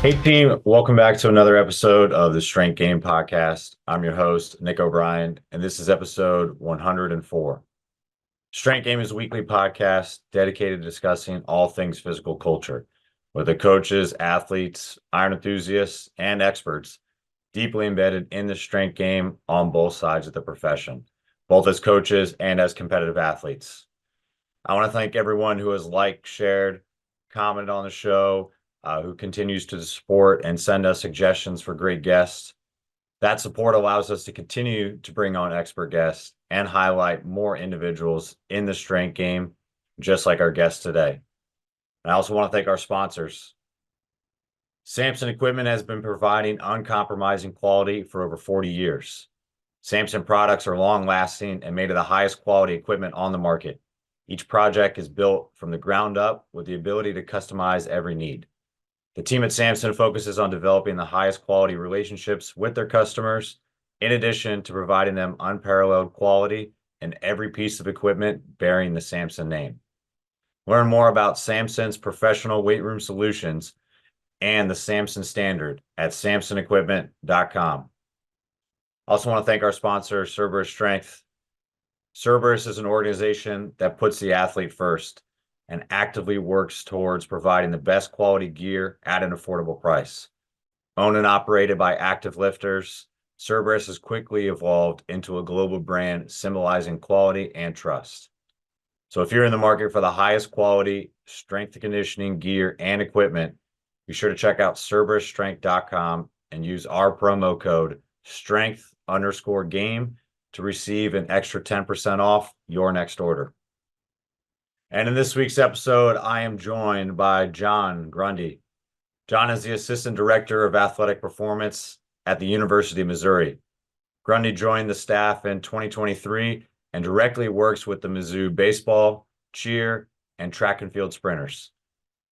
Hey team, welcome back to another episode of the Strength Game Podcast. I'm your host, Nick O'Brien, and this is episode 104. Strength Game is a weekly podcast dedicated to discussing all things physical culture, with the coaches, athletes, iron enthusiasts, and experts deeply embedded in the strength game on both sides of the profession, both as coaches and as competitive athletes. I want to thank everyone who has liked, shared, commented on the show, who continues to support and send us suggestions for great guests. That support allows us to continue to bring on expert guests and highlight more individuals in the strength game, just like our guest today. And I also want to thank our sponsors. Samson Equipment has been providing uncompromising quality for over 40 years. Samson products are long lasting and made of the highest quality equipment on the market. Each project is built from the ground up with the ability to customize every need. The team at Samson focuses on developing the highest quality relationships with their customers, in addition to providing them unparalleled quality in every piece of equipment bearing the Samson name. Learn more about Samson's professional weight room solutions and the Samson standard at samsonequipment.com. Also want to thank our sponsor, Cerberus Strength. Cerberus is an organization that puts the athlete first and actively works towards providing the best quality gear at an affordable price. Owned and operated by active lifters, Cerberus has quickly evolved into a global brand symbolizing quality and trust. So if you're in the market for the highest quality strength and conditioning gear and equipment, be sure to check out CerberusStrength.com and use our promo code strength_game to receive an extra 10% off your next order. And in this week's episode, I am joined by John Grundy. John is the Assistant Director of Athletic Performance at the University of Missouri. Grundy joined the staff in 2023 and directly works with the Mizzou baseball, cheer, and track and field sprinters.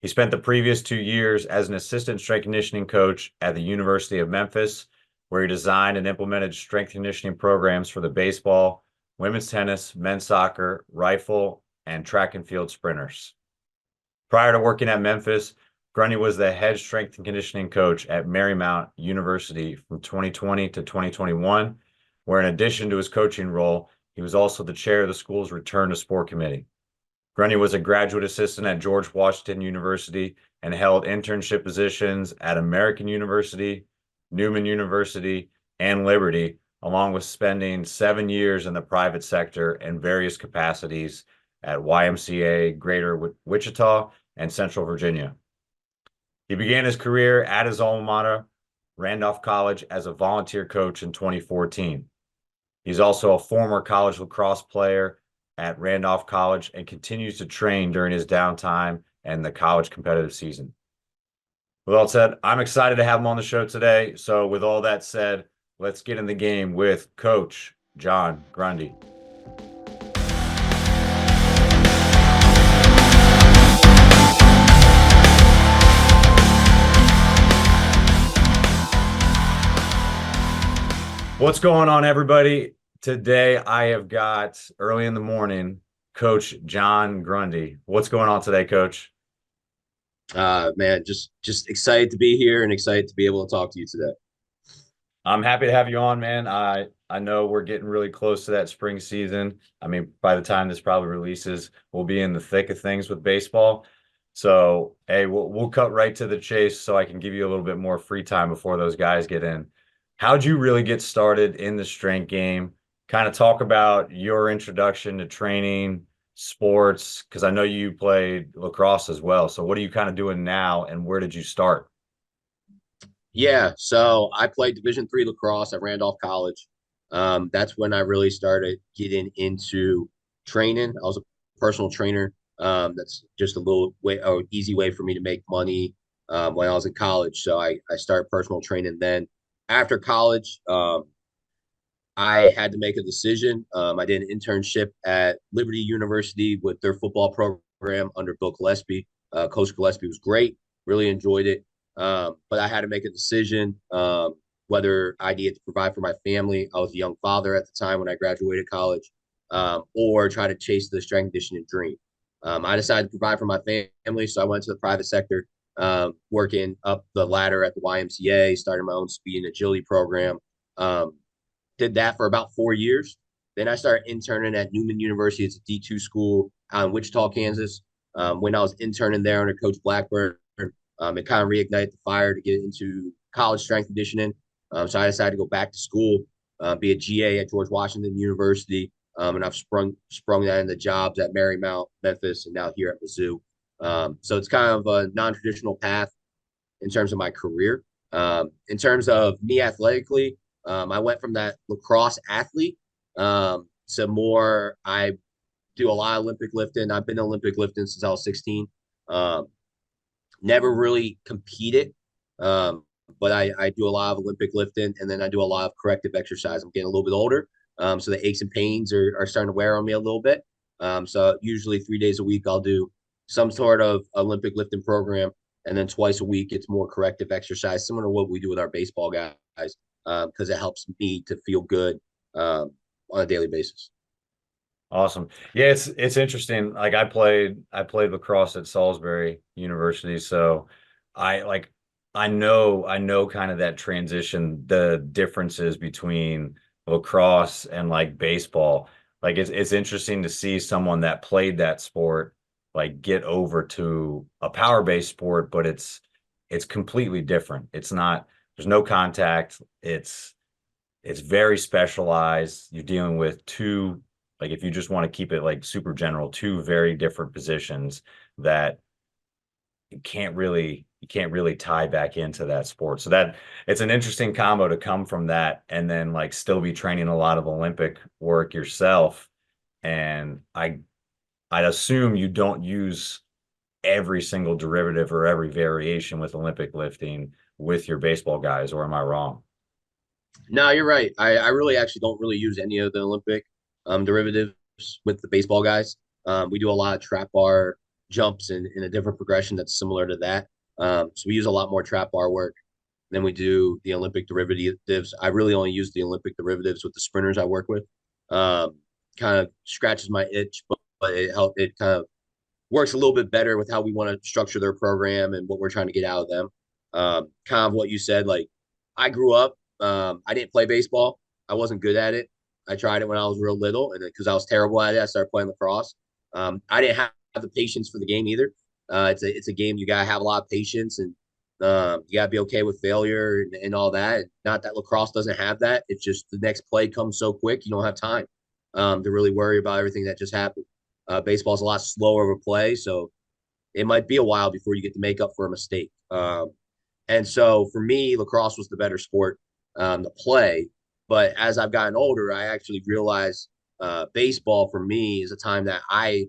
He spent the previous 2 years as an assistant strength conditioning coach at the University of Memphis, where he designed and implemented strength conditioning programs for the baseball, women's tennis, men's soccer, rifle, and track and field sprinters. Prior to working at Memphis, Grundy was the head strength and conditioning coach at Marymount University from 2020 to 2021, where in addition to his coaching role, he was also the chair of the school's return to sport committee. Grundy was a graduate assistant at George Washington University and held internship positions at American University, Newman University, and Liberty, along with spending 7 years in the private sector in various capacities at YMCA, Greater Wichita, and Central Virginia. He began his career at his alma mater, Randolph College, as a volunteer coach in 2014. He's also a former college lacrosse player at Randolph College and continues to train during his downtime and the college competitive season. With all said, I'm excited to have him on the show today. So with all that said, let's get in the game with Coach John Grundy. What's going on, everybody? Today I have got early in the morning Coach John Grundy. What's going on today, Coach? Man, just excited to be here and excited to be able to talk to you today. I'm happy to have you on, man. I know we're getting really close to that spring season. I mean, by the time this probably releases, we'll be in the thick of things with baseball. So, hey, we'll cut right to the chase so I can give you a little bit more free time before those guys get in. How'd you really get started in the strength game? Kind of talk about your introduction to training, sports, because I know you played lacrosse as well. So, what are you kind of doing now, and where did you start? Yeah, so I played Division III lacrosse at Randolph College. That's when I really started getting into training. I was a personal trainer. That's just a little way, or easy way for me to make money when I was in college. So I started personal training then. After college, I had to make a decision. I did an internship at Liberty University with their football program under Bill Gillespie. Coach Gillespie was great, really enjoyed it. But I had to make a decision whether I needed to provide for my family. I was a young father at the time when I graduated college, or try to chase the strength conditioning dream. I decided to provide for my family, so I went to the private sector. working up the ladder at the YMCA, started my own speed and agility program. Um, did that for about 4 years. Then I started interning at Newman University. It's a D2 school out in Wichita, Kansas. When I was interning there under Coach Blackburn, it kind of reignited the fire to get into college strength conditioning. So I decided to go back to school, be a GA at George Washington University, and I've sprung that into jobs at Marymount, Memphis, and now here at Mizzou. So it's kind of a non-traditional path in terms of my career. In terms of me athletically, I went from that lacrosse athlete to more. I do a lot of Olympic lifting. I've been Olympic lifting since I was 16. Um, Never really competed, but I do a lot of Olympic lifting, and then I do a lot of corrective exercise. I'm getting a little bit older, so the aches and pains are starting to wear on me a little bit. So usually 3 days a week I'll do some sort of Olympic lifting program, and then twice a week it's more corrective exercise, similar to what we do with our baseball guys, because it helps me to feel good on a daily basis. Awesome. Yeah, it's interesting. Like I played lacrosse at Salisbury University, so I like I know kind of that transition, the differences between lacrosse and like baseball. Like it's interesting to see someone that played that sport like get over to a power-based sport, but it's completely different. It's not, there's no contact. It's very specialized. You're dealing with two, like if you just want to keep it like super general, two very different positions that you can't really tie back into that sport. So that it's an interesting combo to come from that and then like still be training a lot of Olympic work yourself. And I'd assume you don't use every single derivative or every variation with Olympic lifting with your baseball guys, or am I wrong? No, you're right. I really actually don't really use any of the Olympic derivatives with the baseball guys. We do a lot of trap bar jumps in a different progression that's similar to that. So we use a lot more trap bar work than we do the Olympic derivatives. I really only use the Olympic derivatives with the sprinters I work with. Um, Kind of scratches my itch, but it kind of works a little bit better with how we want to structure their program and what we're trying to get out of them. Kind of what you said, like I grew up, I didn't play baseball. I wasn't good at it. I tried it when I was real little, and because I was terrible at it, I started playing lacrosse. I didn't have the patience for the game either. It's a game you gotta have a lot of patience, and you gotta be okay with failure and all that. Not that lacrosse doesn't have that. It's just the next play comes so quick you don't have time to really worry about everything that just happened. Baseball's a lot slower of a play, so it might be a while before you get to make up for a mistake. And so for me, lacrosse was the better sport to play. But as I've gotten older, I actually realized baseball for me is a time that I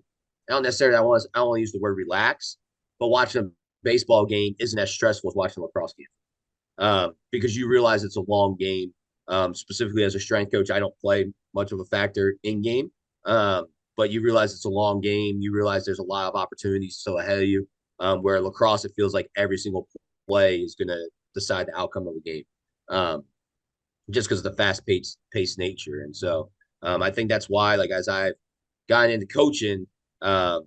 don't necessarily I don't want to use the word relax, but watching a baseball game isn't as stressful as watching a lacrosse game because you realize it's a long game. Specifically as a strength coach, I don't play much of a factor in game. But you realize it's a long game. You realize there's a lot of opportunities still ahead of you. Where lacrosse, it feels like every single play is going to decide the outcome of the game, just because of the fast paced nature. And so I think that's why, like as I've gotten into coaching, um,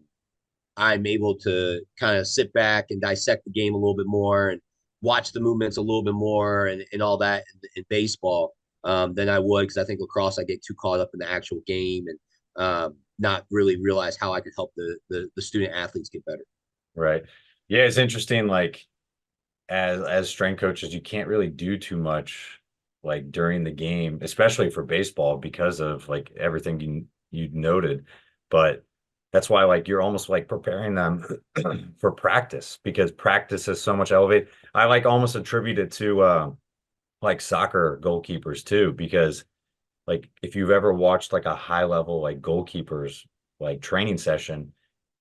I'm able to kind of sit back and dissect the game a little bit more and watch the movements a little bit more and all that in baseball than I would because I think lacrosse I get too caught up in the actual game and not really realize how I could help the student athletes get better. Right. Yeah, it's interesting. Like as strength coaches, you can't really do too much like during the game, especially for baseball because of like everything you noted. But that's why like you're almost like preparing them for practice because practice is so much elevated. I like almost attribute it to like soccer goalkeepers too, because like if you've ever watched like a high level like goalkeepers like training session,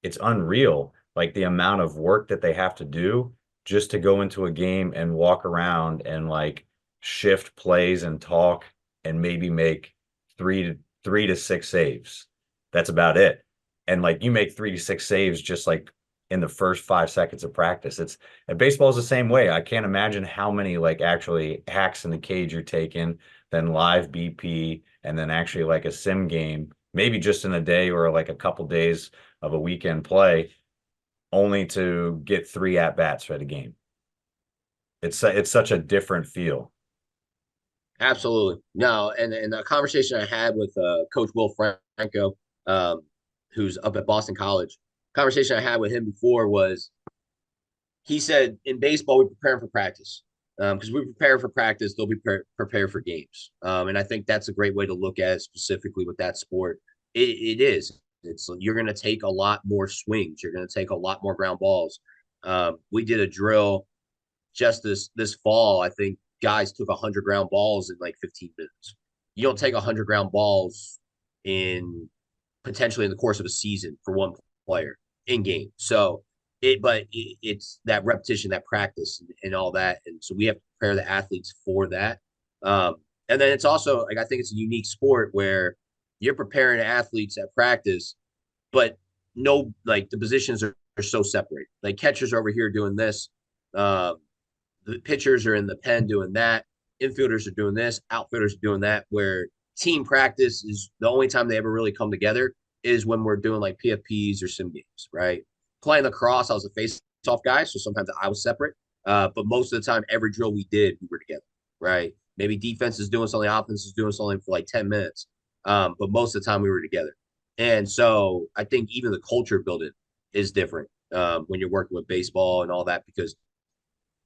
it's unreal. Like the amount of work that they have to do just to go into a game and walk around and like shift plays and talk and maybe make three to six saves. That's about it. And like you make 3 to 6 saves just like in the first 5 seconds of practice. It's and baseball is the same way. I can't imagine how many like actually hacks in the cage you're taking, then live BP, and then actually like a sim game, maybe just in a day or like a couple days of a weekend play. only to get 3 at bats for the game. It's such a different feel. Absolutely. No, and the conversation I had with Coach Will Franco, who's up at Boston College, conversation I had with him before was he said in baseball we prepare for practice because we prepare for practice, they'll be prepare for games, and I think that's a great way to look at it specifically with that sport. It is. It's you're going to take a lot more swings. You're going to take a lot more ground balls. We did a drill just this fall. I think guys took 100 ground balls in like 15 minutes. You don't take 100 ground balls in potentially in the course of a season for one player in game. So it's that repetition, that practice, and all that, and so we have to prepare the athletes for that. And then it's also like I think it's a unique sport where you're preparing athletes at practice, but no, like the positions are so separate. Like catchers are over here doing this, the pitchers are in the pen doing that, infielders are doing this, outfielders are doing that. Where team practice is the only time they ever really come together is when we're doing like PFPs or sim games, right? Playing lacrosse, I was a face-off guy, so sometimes I was separate. But most of the time, every drill we did, we were together, right? Maybe defense is doing something, offense is doing something for like 10 minutes. But most of the time, we were together. And so I think even the culture building is different when you're working with baseball and all that, because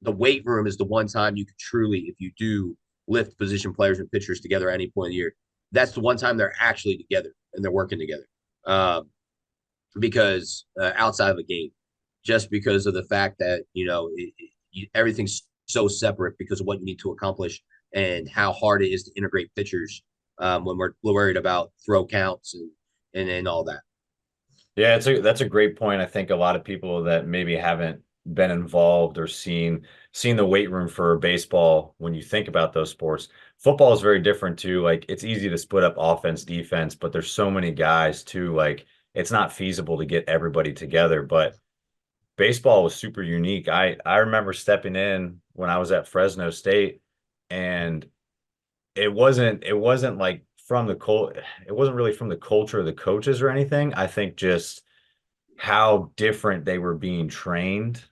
the weight room is the one time you could truly, if you do lift position players and pitchers together at any point in the year, that's the one time they're actually together and they're working together. Because outside of a game, just because of the fact that everything's so separate because of what you need to accomplish and how hard it is to integrate pitchers when we're worried about throw counts and all that. Yeah, that's a great point. I think a lot of people that maybe haven't been involved or seen the weight room for baseball, when you think about those sports, football is very different too. Like it's easy to split up offense, defense, but there's so many guys too. Like it's not feasible to get everybody together. But baseball was super unique. I remember stepping in when I was at Fresno State, and it wasn't like from the it wasn't really from the culture of the coaches or anything. I think just how different they were being trained,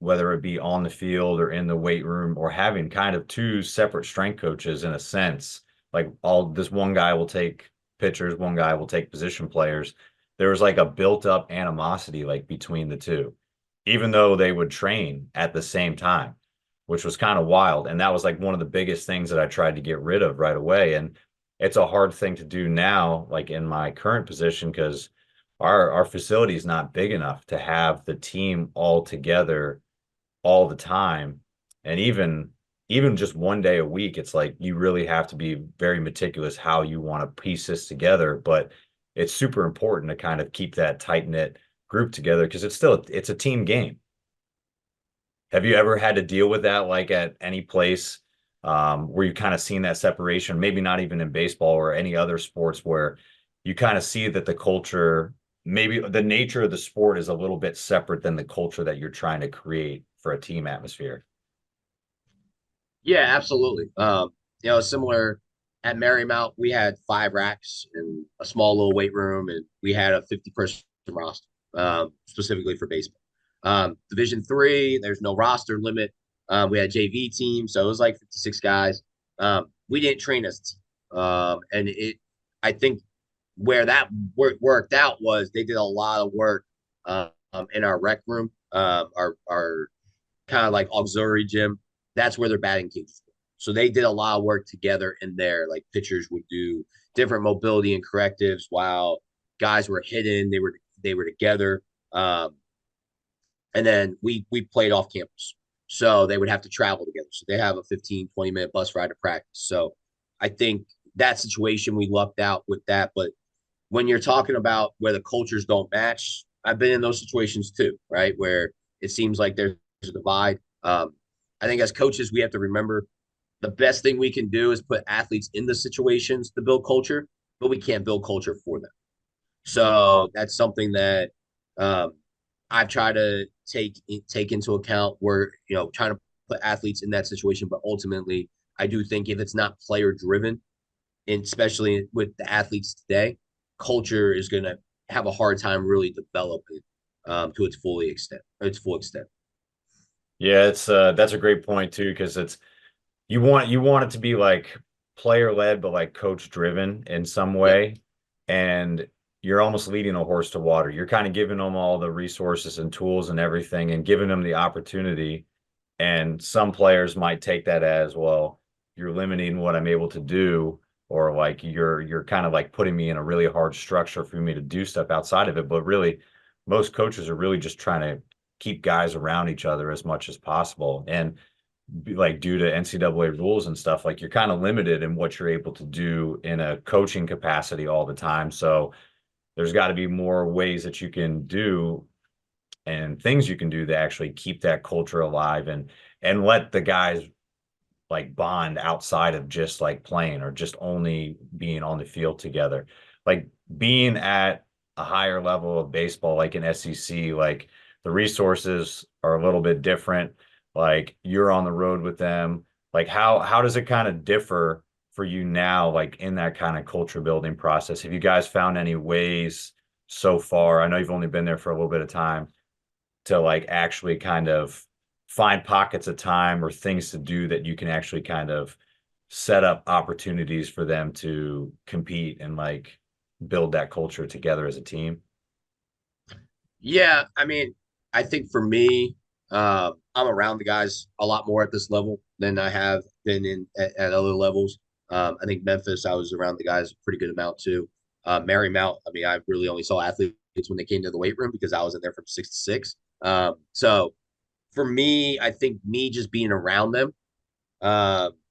whether it be on the field or in the weight room, or having kind of two separate strength coaches in a sense. Like all this one guy will take pitchers, one guy will take position players. There was like a built up animosity like between the two, even though they would train at the same time, which was kind of wild. And that was like one of the biggest things that I tried to get rid of right away. And it's a hard thing to do now, like in my current position, because our facility is not big enough to have the team all together all the time. And even just one day a week, it's like you really have to be very meticulous how you want to piece this together. But it's super important to kind of keep that tight knit group together because it's a team game. Have you ever had to deal with that like at any place where you kind of seen that separation, maybe not even in baseball or any other sports where you kind of see that the culture, maybe the nature of the sport is a little bit separate than the culture that you're trying to create for a team atmosphere? Yeah, absolutely. Similar at Marymount, we had 5 racks and a small little weight room, and we had a 50-person roster specifically for baseball. Division 3, there's no roster limit. We had a JV team, so it was like 56 guys. We didn't train as a team, and I think where that worked out was they did a lot of work in our rec room, our kind of like auxiliary gym. That's where their batting cages were. So they did a lot of work together in there. Like pitchers would do different mobility and correctives while guys were hidden. They were together. And then we played off campus. So they would have to travel together. So they have a 15-20 minute bus ride to practice. So I think that situation we lucked out with that. But when you're talking about where the cultures don't match, I've been in those situations too, right? Where it seems like there's a divide. I think as coaches, we have to remember the best thing we can do is put athletes in the situations to build culture, but we can't build culture for them. So that's something that I've tried to take into account. Where trying to put athletes in that situation, but ultimately, I do think if it's not player driven, and especially with the athletes today, culture is going to have a hard time really developing to its full extent. Yeah, it's that's a great point too, because it's you want it to be like player led, but like coach driven in some Yep. way. And you're almost leading a horse to water. You're kind of giving them all the resources and tools and everything and giving them the opportunity. And some players might take that as, well, you're limiting what I'm able to do, or like you're kind of like putting me in a really hard structure for me to do stuff outside of it. But really, most coaches are really just trying to keep guys around each other as much as possible. And like due to NCAA rules and stuff, like you're kind of limited in what you're able to do in a coaching capacity all the time. So there's got to be more ways that you can do and things you can do to actually keep that culture alive and let the guys like bond outside of just like playing or just only being on the field together. Like being at a higher level of baseball, like in SEC, like the resources are a little bit different. Like you're on the road with them. Like how does it kind of differ for you now, like in that kind of culture building process? Have you guys found any ways so far? I know you've only been there for a little bit of time to like actually kind of find pockets of time or things to do that you can actually kind of set up opportunities for them to compete and like build that culture together as a team. Yeah, I mean, I think for me, I'm around the guys a lot more at this level than I have been at other levels. I think Memphis, I was around the guys a pretty good amount too. Marymount, I mean, I really only saw athletes when they came to the weight room because I was in there from 6 to 6. So for me, I think me just being around them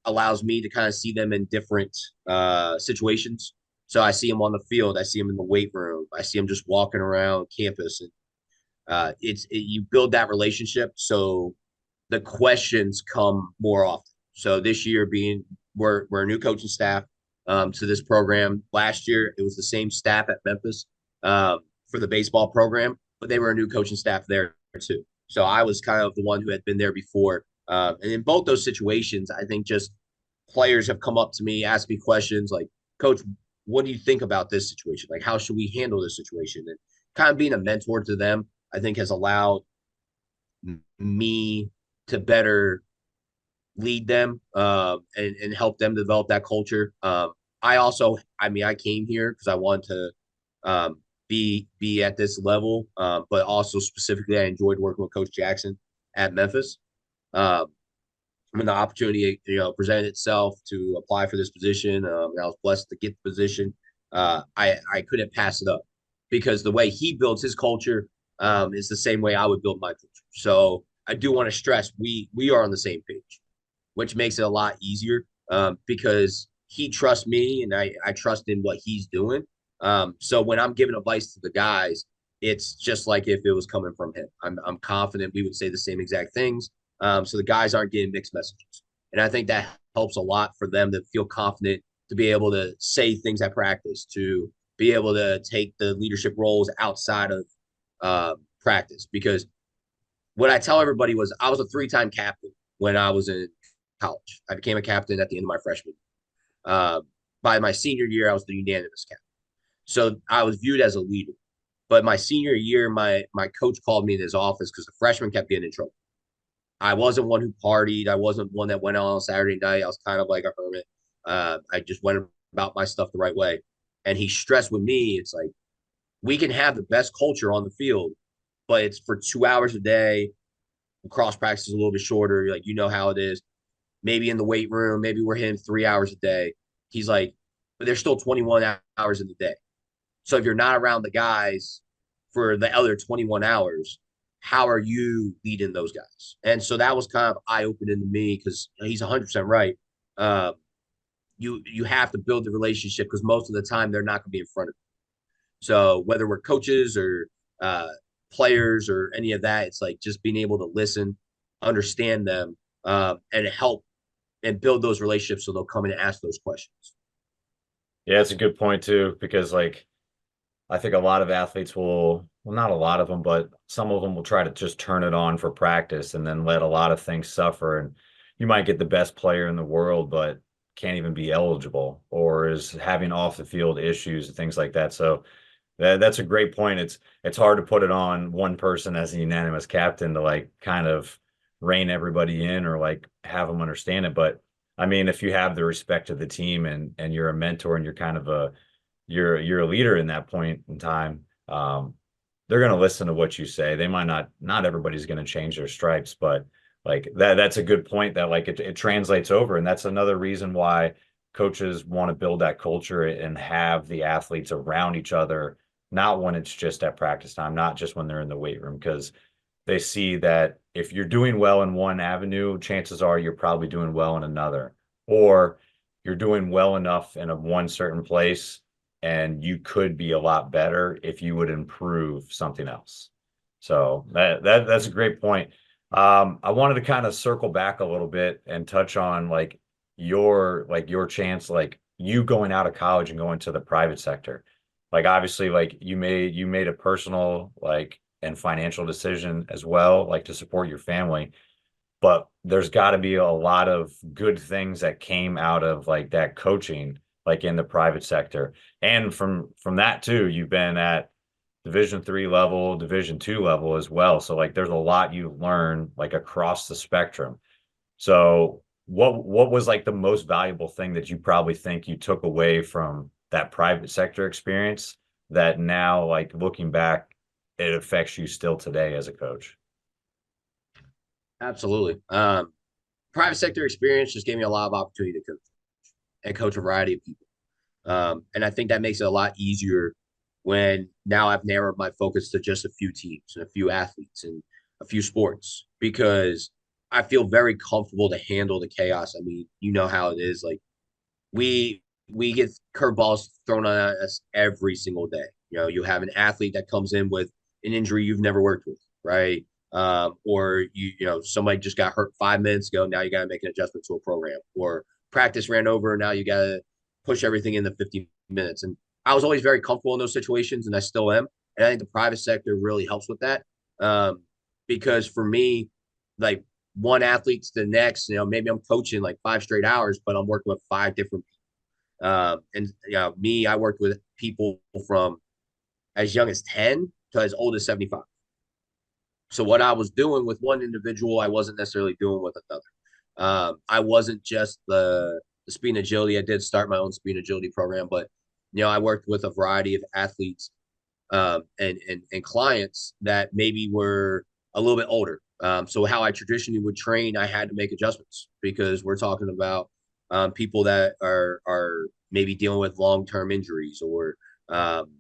allows me to kind of see them in different situations. So I see them on the field, I see them in the weight room, I see them just walking around campus, and you build that relationship. So the questions come more often. So this year, being we're a new coaching staff to this program. Last year, it was the same staff at Memphis for the baseball program, but they were a new coaching staff there too. So I was kind of the one who had been there before. And in both those situations, I think just players have come up to me, asked me questions like, Coach, what do you think about this situation? Like, how should we handle this situation? And kind of being a mentor to them, I think has allowed me to better lead them and help them develop that culture. I also, I mean, I came here because I wanted to be at this level, but also specifically, I enjoyed working with Coach Jackson at Memphis. Um, when the opportunity, presented itself to apply for this position, and I was blessed to get the position. I couldn't pass it up because the way he builds his culture is the same way I would build my culture. So I do want to stress we are on the same page, which makes it a lot easier because he trusts me and I trust in what he's doing. So when I'm giving advice to the guys, it's just like if it was coming from him. I'm confident we would say the same exact things. So the guys aren't getting mixed messages. And I think that helps a lot for them to feel confident to be able to say things at practice, to be able to take the leadership roles outside of practice. Because what I tell everybody was I was a 3-time captain when I was in college. I became a captain at the end of my freshman year. By my senior year, I was the unanimous captain. So I was viewed as a leader. But my senior year, my coach called me in his office because the freshmen kept getting in trouble. I wasn't one who partied. I wasn't one that went out on Saturday night. I was kind of like a hermit. I just went about my stuff the right way. And he stressed with me, it's like, we can have the best culture on the field, but it's for 2 hours a day. Cross practice is a little bit shorter. Like, you know how it is. Maybe in the weight room, maybe we're hitting 3 hours a day. He's like, but there's still 21 hours in the day. So if you're not around the guys for the other 21 hours, how are you leading those guys? And so that was kind of eye-opening to me because he's 100% right. Uh, you have to build the relationship because most of the time they're not going to be in front of you. So whether we're coaches or players or any of that, it's like just being able to listen, understand them, and help and build those relationships so they'll come in and ask those questions. Yeah, it's a good point too, because like I think a lot of athletes will, well, not a lot of them, but some of them will try to just turn it on for practice and then let a lot of things suffer. And you might get the best player in the world, but can't even be eligible or is having off the field issues and things like that. So That's a great point. It's hard to put it on one person as a unanimous captain to like kind of rein everybody in or like have them understand it. But I mean, if you have the respect of the team and you're a mentor and you're kind of you're a leader in that point in time, they're going to listen to what you say. They might not everybody's going to change their stripes, but like that's a good point that like it translates over. And that's another reason why coaches want to build that culture and have the athletes around each other, not when it's just at practice time, not just when they're in the weight room, because they see that if you're doing well in one avenue, chances are you're probably doing well in another, or you're doing well enough in a one certain place and you could be a lot better if you would improve something else. So that's a great point. I wanted to kind of circle back a little bit and touch on your chance, like you going out of college and going to the private sector. Like obviously, like you made a personal like and financial decision as well, like to support your family. But there's got to be a lot of good things that came out of like that coaching, like in the private sector. And from that too, you've been at Division 3 level, Division 2 level as well. So like there's a lot you learn like across the spectrum. So what was like the most valuable thing that you probably think you took away from that private sector experience that now like looking back, it affects you still today as a coach? Absolutely. Private sector experience just gave me a lot of opportunity to coach and coach a variety of people. And I think that makes it a lot easier when now I've narrowed my focus to just a few teams and a few athletes and a few sports because I feel very comfortable to handle the chaos. I mean, you know how it is. Like we get curveballs thrown at us every single day. You know, you have an athlete that comes in with an injury you've never worked with, right? Or you know somebody just got hurt 5 minutes ago. Now you got to make an adjustment to a program, or practice ran over. Now you got to push everything in the 50 minutes. And I was always very comfortable in those situations, and I still am. And I think the private sector really helps with that because for me, like one athlete to the next, you know, maybe I'm coaching like 5 straight hours, but I'm working with 5 different people. And you know, me, I worked with people from as young as 10 to as old as 75. So what I was doing with one individual, I wasn't necessarily doing with another. I wasn't just the speed and agility. I did start my own speed and agility program, but you know, I worked with a variety of athletes and clients that maybe were a little bit older. So how I traditionally would train, I had to make adjustments because we're talking about people that are maybe dealing with long-term injuries or um,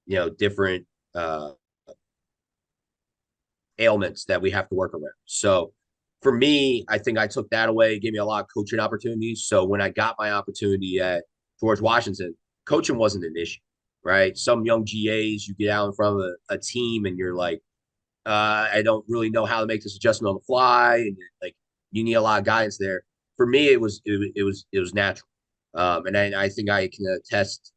you know different ailments that we have to work around. So for me, I think I took that away. It gave me a lot of coaching opportunities. So when I got my opportunity at George Washington, coaching wasn't an issue, right? Some young GAs, you get out in front of a team and you're like, I don't really know how to make this adjustment on the fly, and like you need a lot of guidance there. For me, it was natural, and I think I can attest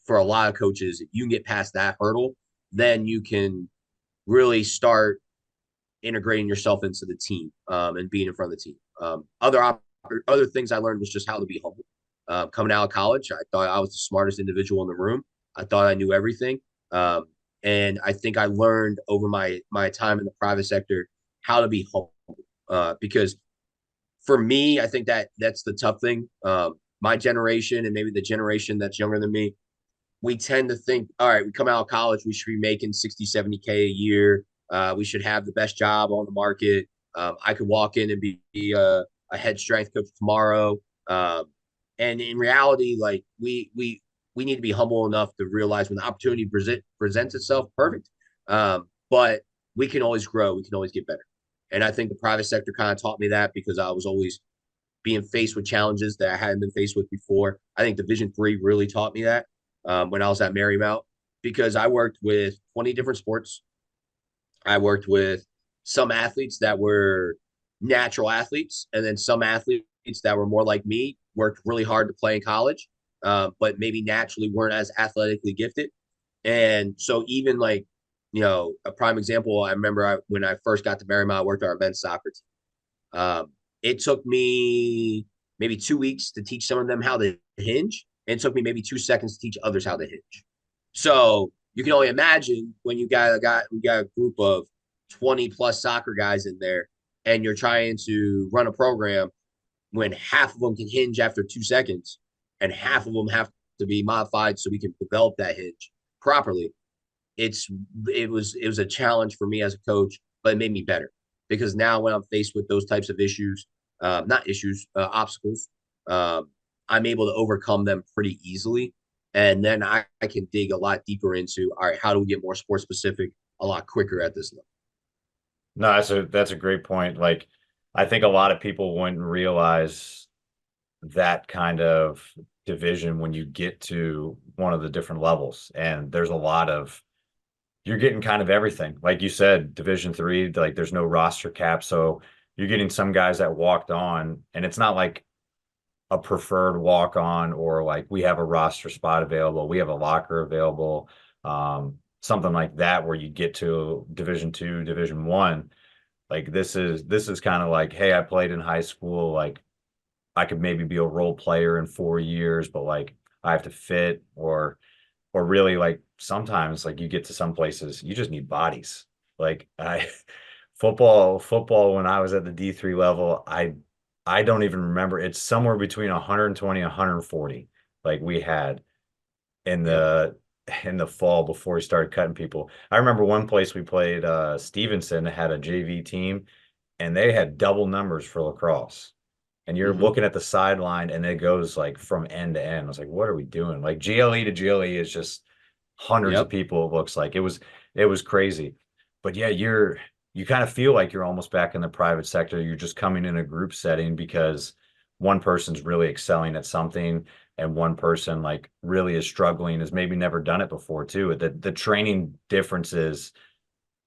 for a lot of coaches. If you can get past that hurdle, then you can really start integrating yourself into the team and being in front of the team. Other things I learned was just how to be humble. Coming out of college, I thought I was the smartest individual in the room. I thought I knew everything, and I think I learned over my time in the private sector how to be humble. Because for me, I think that's the tough thing. My generation and maybe the generation that's younger than me, we tend to think, all right, we come out of college, we should be making 60, 70K a year. We should have the best job on the market. I could walk in and be a head strength coach tomorrow. And in reality, like we need to be humble enough to realize when the opportunity presents itself, perfect. But we can always grow. We can always get better. And I think the private sector kind of taught me that because I was always being faced with challenges that I hadn't been faced with before. I think Division 3 really taught me that when I was at Marymount because I worked with 20 different sports. I worked with some athletes that were natural athletes, and then some athletes that were more like me, worked really hard to play in college, but maybe naturally weren't as athletically gifted. And so, even like, you know, a prime example, I remember when I first got to Marymount, I worked our men's soccer team. It took me maybe 2 weeks to teach some of them how to hinge, and it took me maybe 2 seconds to teach others how to hinge. So you can only imagine when we got a group of 20 plus soccer guys in there, and you're trying to run a program when half of them can hinge after 2 seconds, and half of them have to be modified so we can develop that hinge properly. It's it was a challenge for me as a coach, but it made me better because now when I'm faced with those types of issues, not issues, obstacles, I'm able to overcome them pretty easily. And then I can dig a lot deeper into, all right, how do we get more sport specific a lot quicker at this level? No, that's a great point. Like, I think a lot of people wouldn't realize that kind of division when you get to one of the different levels. And there's a lot of you're getting kind of everything. Like you said, Division 3, like there's no roster cap. So you're getting some guys that walked on, and it's not like a preferred walk on or like we have a roster spot available, we have a locker available, something like that where you get to Division 2, Division 1. Like this is kind of like, hey, I played in high school, like I could maybe be a role player in 4 years, but like I have to fit or really like sometimes like you get to some places you just need bodies. Like I football when I was at the D3 level, I don't even remember. It's somewhere between 120 and 140 like we had in Yeah. the fall before we started cutting people. I remember one place we played Stevenson had a JV team and they had double numbers for lacrosse. And you're Mm-hmm. looking at the sideline and it goes like from end to end. I was like, what are we doing? Like GLE to GLE is just hundreds of Yep. people, it looks like. It was crazy. But yeah, you kind of feel like you're almost back in the private sector. You're just coming in a group setting because one person's really excelling at something and one person like really is struggling, has maybe never done it before too. The training differences,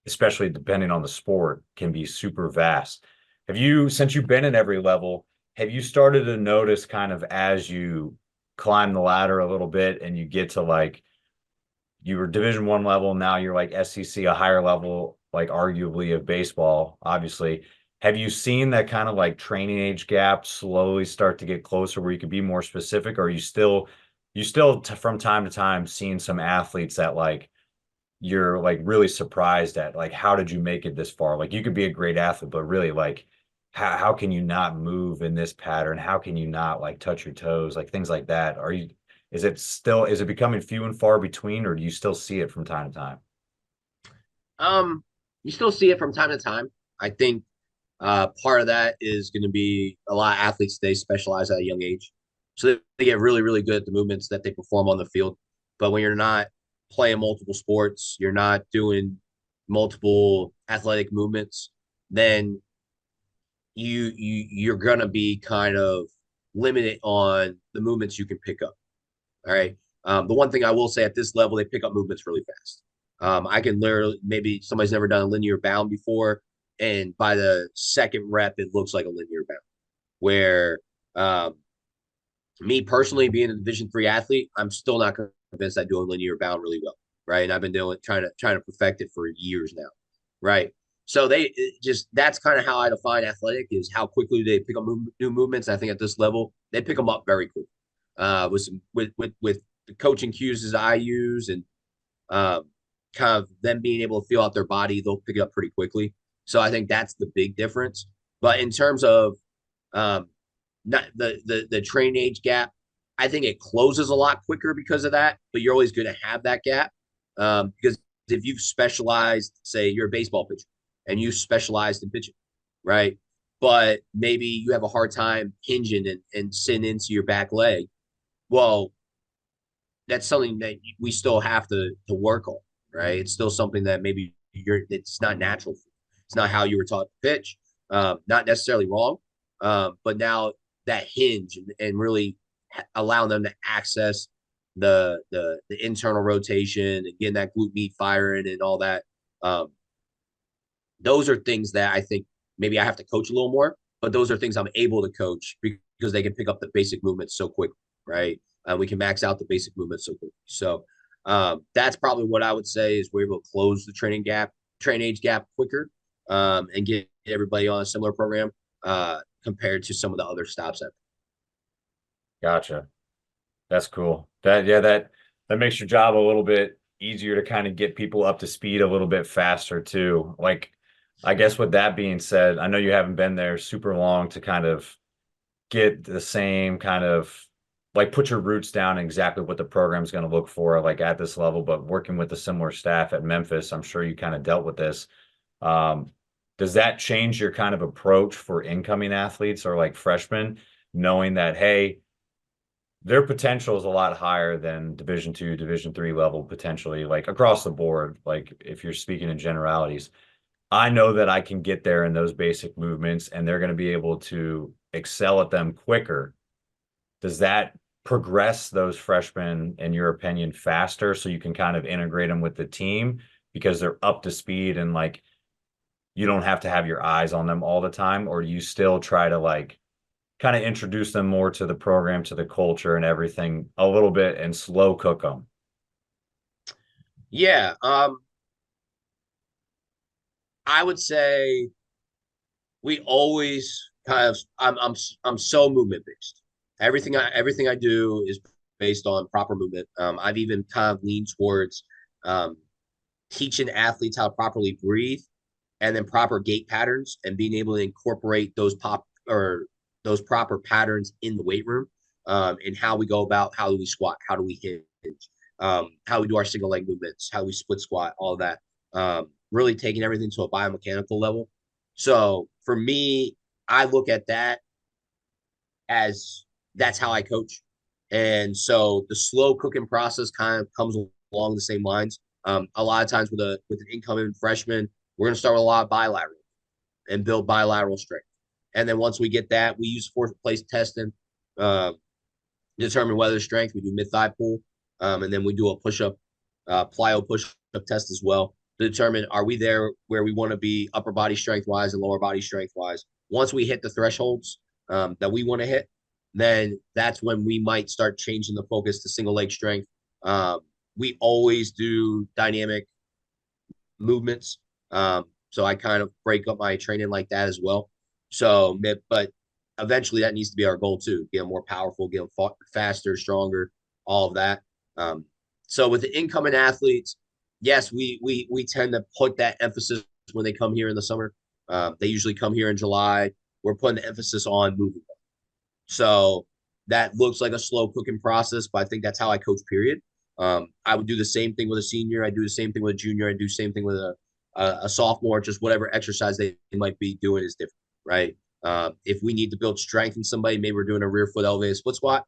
especially depending on the sport, can be super vast. Since you've been in every level, have you started to notice kind of as you climb the ladder a little bit and you get to like you were Division 1 level, now you're like SEC, a higher level, like arguably of baseball, obviously. Have you seen that kind of like training age gap slowly start to get closer where you could be more specific, or are you still from time to time seeing some athletes that like you're like really surprised at like how did you make it this far? Like you could be a great athlete, but really like how can you not move in this pattern? How can you not like touch your toes? Like things like that. Is it becoming few and far between, or do you still see it from time to time? Um, you still see it from time to time. I think part of that is going to be a lot of athletes today specialize at a young age, so they get really, really good at the movements that they perform on the field. But when you're not playing multiple sports, you're not doing multiple athletic movements, then you're gonna be kind of limited on the movements you can pick up. All right. The one thing I will say at this level, they pick up movements really fast. I can literally, maybe somebody's never done a linear bound before, and by the second rep, it looks like a linear bound. Where um, me personally, being a Division 3 athlete, I'm still not convinced I do a linear bound really well, right? And I've been doing trying to perfect it for years now, right? So just that's kind of how I define athletic is how quickly they pick up new movements. I think at this level, they pick them up very quickly with some with the coaching cues as I use and um, kind of them being able to feel out their body, they'll pick it up pretty quickly. So I think that's the big difference. But in terms of um, not the train age gap, I think it closes a lot quicker because of that. But you're always going to have that gap because if you've specialized, say you're a baseball pitcher and you specialized in pitching, right? But maybe you have a hard time hinging and sitting into your back leg. Well, that's something that we still have to work on, right? It's still something that maybe it's not natural. It's not how you were taught to pitch. Not necessarily wrong, but now that hinge and really allowing them to access the internal rotation and getting that glute med firing and all that. Um, those are things that I think maybe I have to coach a little more, but those are things I'm able to coach because they can pick up the basic movements so quick, right? We can max out the basic movements so quick. So that's probably what I would say is we're able to close the train age gap quicker, and get everybody on a similar program compared to some of the other stops. Gotcha. That's cool. That makes your job a little bit easier to kind of get people up to speed a little bit faster too. Like, I guess with that being said, I know you haven't been there super long to kind of get the same kind of like put your roots down exactly what the program is going to look for like at this level, but working with a similar staff at Memphis, I'm sure you kind of dealt with this. Um, does that change your kind of approach for incoming athletes or like freshmen, knowing that, hey, their potential is a lot higher than Division II, Division III level potentially, like across the board, like if you're speaking in generalities. I know that I can get there in those basic movements and they're going to be able to excel at them quicker. Does that progress those freshmen, in your opinion, faster so you can kind of integrate them with the team because they're up to speed and like you don't have to have your eyes on them all the time? Or do you still try to like kind of introduce them more to the program, to the culture and everything a little bit and slow cook them? Yeah, I would say we always kind of I'm so movement based. Everything I do is based on proper movement. I've even kind of leaned towards um, teaching athletes how to properly breathe and then proper gait patterns and being able to incorporate those proper patterns in the weight room, and how we go about how do we squat, how do we hinge, how we do our single leg movements, how we split squat, all of that. Really taking everything to a biomechanical level. So for me, I look at that as that's how I coach. And so the slow cooking process kind of comes along the same lines. A lot of times with an incoming freshman, we're going to start with a lot of bilateral and build bilateral strength. And then once we get that, we use fourth place testing, uh, determine whether strength. We do mid thigh pull, and then we do a push up, plyo push up test as well to determine are we there where we want to be upper body strength wise and lower body strength wise. Once we hit the thresholds that we want to hit, then that's when we might start changing the focus to single leg strength. We always do dynamic movements. So I kind of break up my training like that as well. So, but eventually that needs to be our goal too. Get them more powerful, get them faster, stronger, all of that. Um, so with the incoming athletes, yes, we tend to put that emphasis when they come here in the summer. They usually come here in July. We're putting the emphasis on moving. So that looks like a slow cooking process, but I think that's how I coach, period. I would do the same thing with a senior. I do the same thing with a junior. I do the same thing with a sophomore. Just whatever exercise they might be doing is different, right? If we need to build strength in somebody, maybe we're doing a rear foot elevated split squat.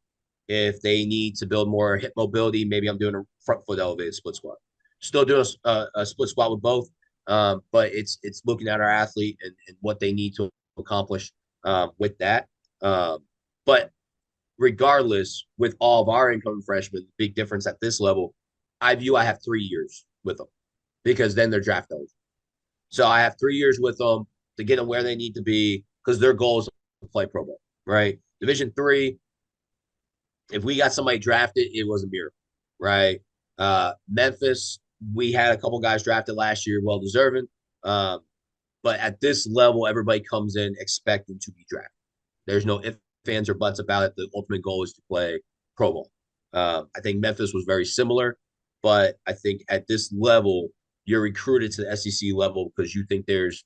If they need to build more hip mobility, maybe I'm doing a front foot elevated split squat. Still doing a split squat with both, but it's looking at our athlete and what they need to accomplish with that. But regardless, with all of our incoming freshmen, the big difference at this level, I have 3 years with them because then they're draft eligible. So I have 3 years with them to get them where they need to be because their goal is to play pro ball, right? Division III, if we got somebody drafted, it was a miracle, right? Memphis, we had a couple guys drafted last year, well deserving. But at this level, everybody comes in expecting to be drafted. There's no ifs, fans, or buts about it. The ultimate goal is to play pro ball. I think Memphis was very similar, but I think at this level, you're recruited to the SEC level because you think there's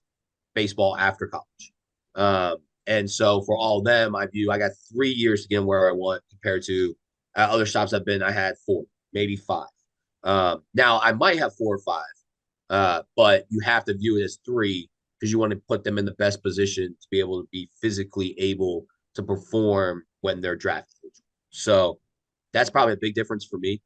baseball after college. And so for all of them, I got 3 years to get where I want compared to other stops I've been. I had 4, maybe 5. Now I might have 4 or 5, but you have to view it as 3 because you want to put them in the best position to be able to be physically able to perform when they're drafted. So that's probably a big difference for me,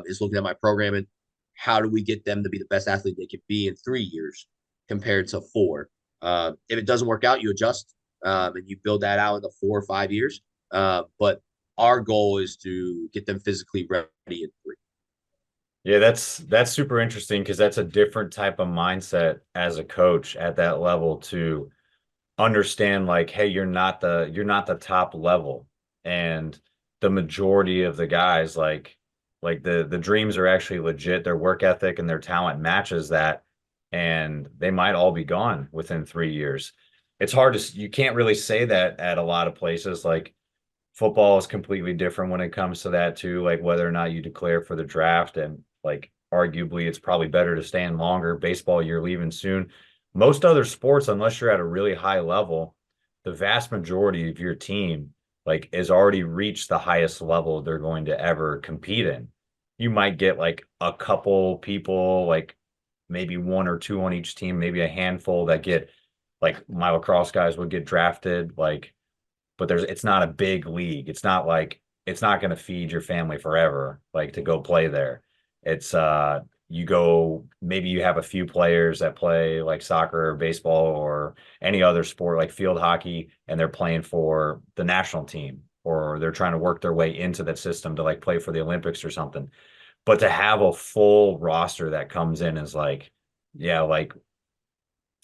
is looking at my programming. How do we get them to be the best athlete they can be in 3 years compared to 4? If it doesn't work out, you adjust, and you build that out in the 4 or 5 years. But our goal is to get them physically ready in 3. Yeah, that's super interesting because that's a different type of mindset as a coach at that level to understand like, hey, you're not the top level. And the majority of the guys like the dreams are actually legit. Their work ethic and their talent matches that, and they might all be gone within 3 years. It's hard to you can't really say that at a lot of places. Like football is completely different when it comes to that too, like whether or not you declare for the draft and like arguably it's probably better to stand longer. Baseball, you're leaving soon. Most other sports, unless you're at a really high level, the vast majority of your team like has already reached the highest level they're going to ever compete in. You might get like a couple people, like maybe one or two on each team, maybe a handful that get like my lacrosse guys would get drafted, like, but it's not a big league. It's not like it's not going to feed your family forever, like to go play there. It's you go, maybe you have a few players that play like soccer or baseball or any other sport like field hockey, and they're playing for the national team or they're trying to work their way into that system to like play for the Olympics or something. But to have a full roster that comes in is like, yeah, like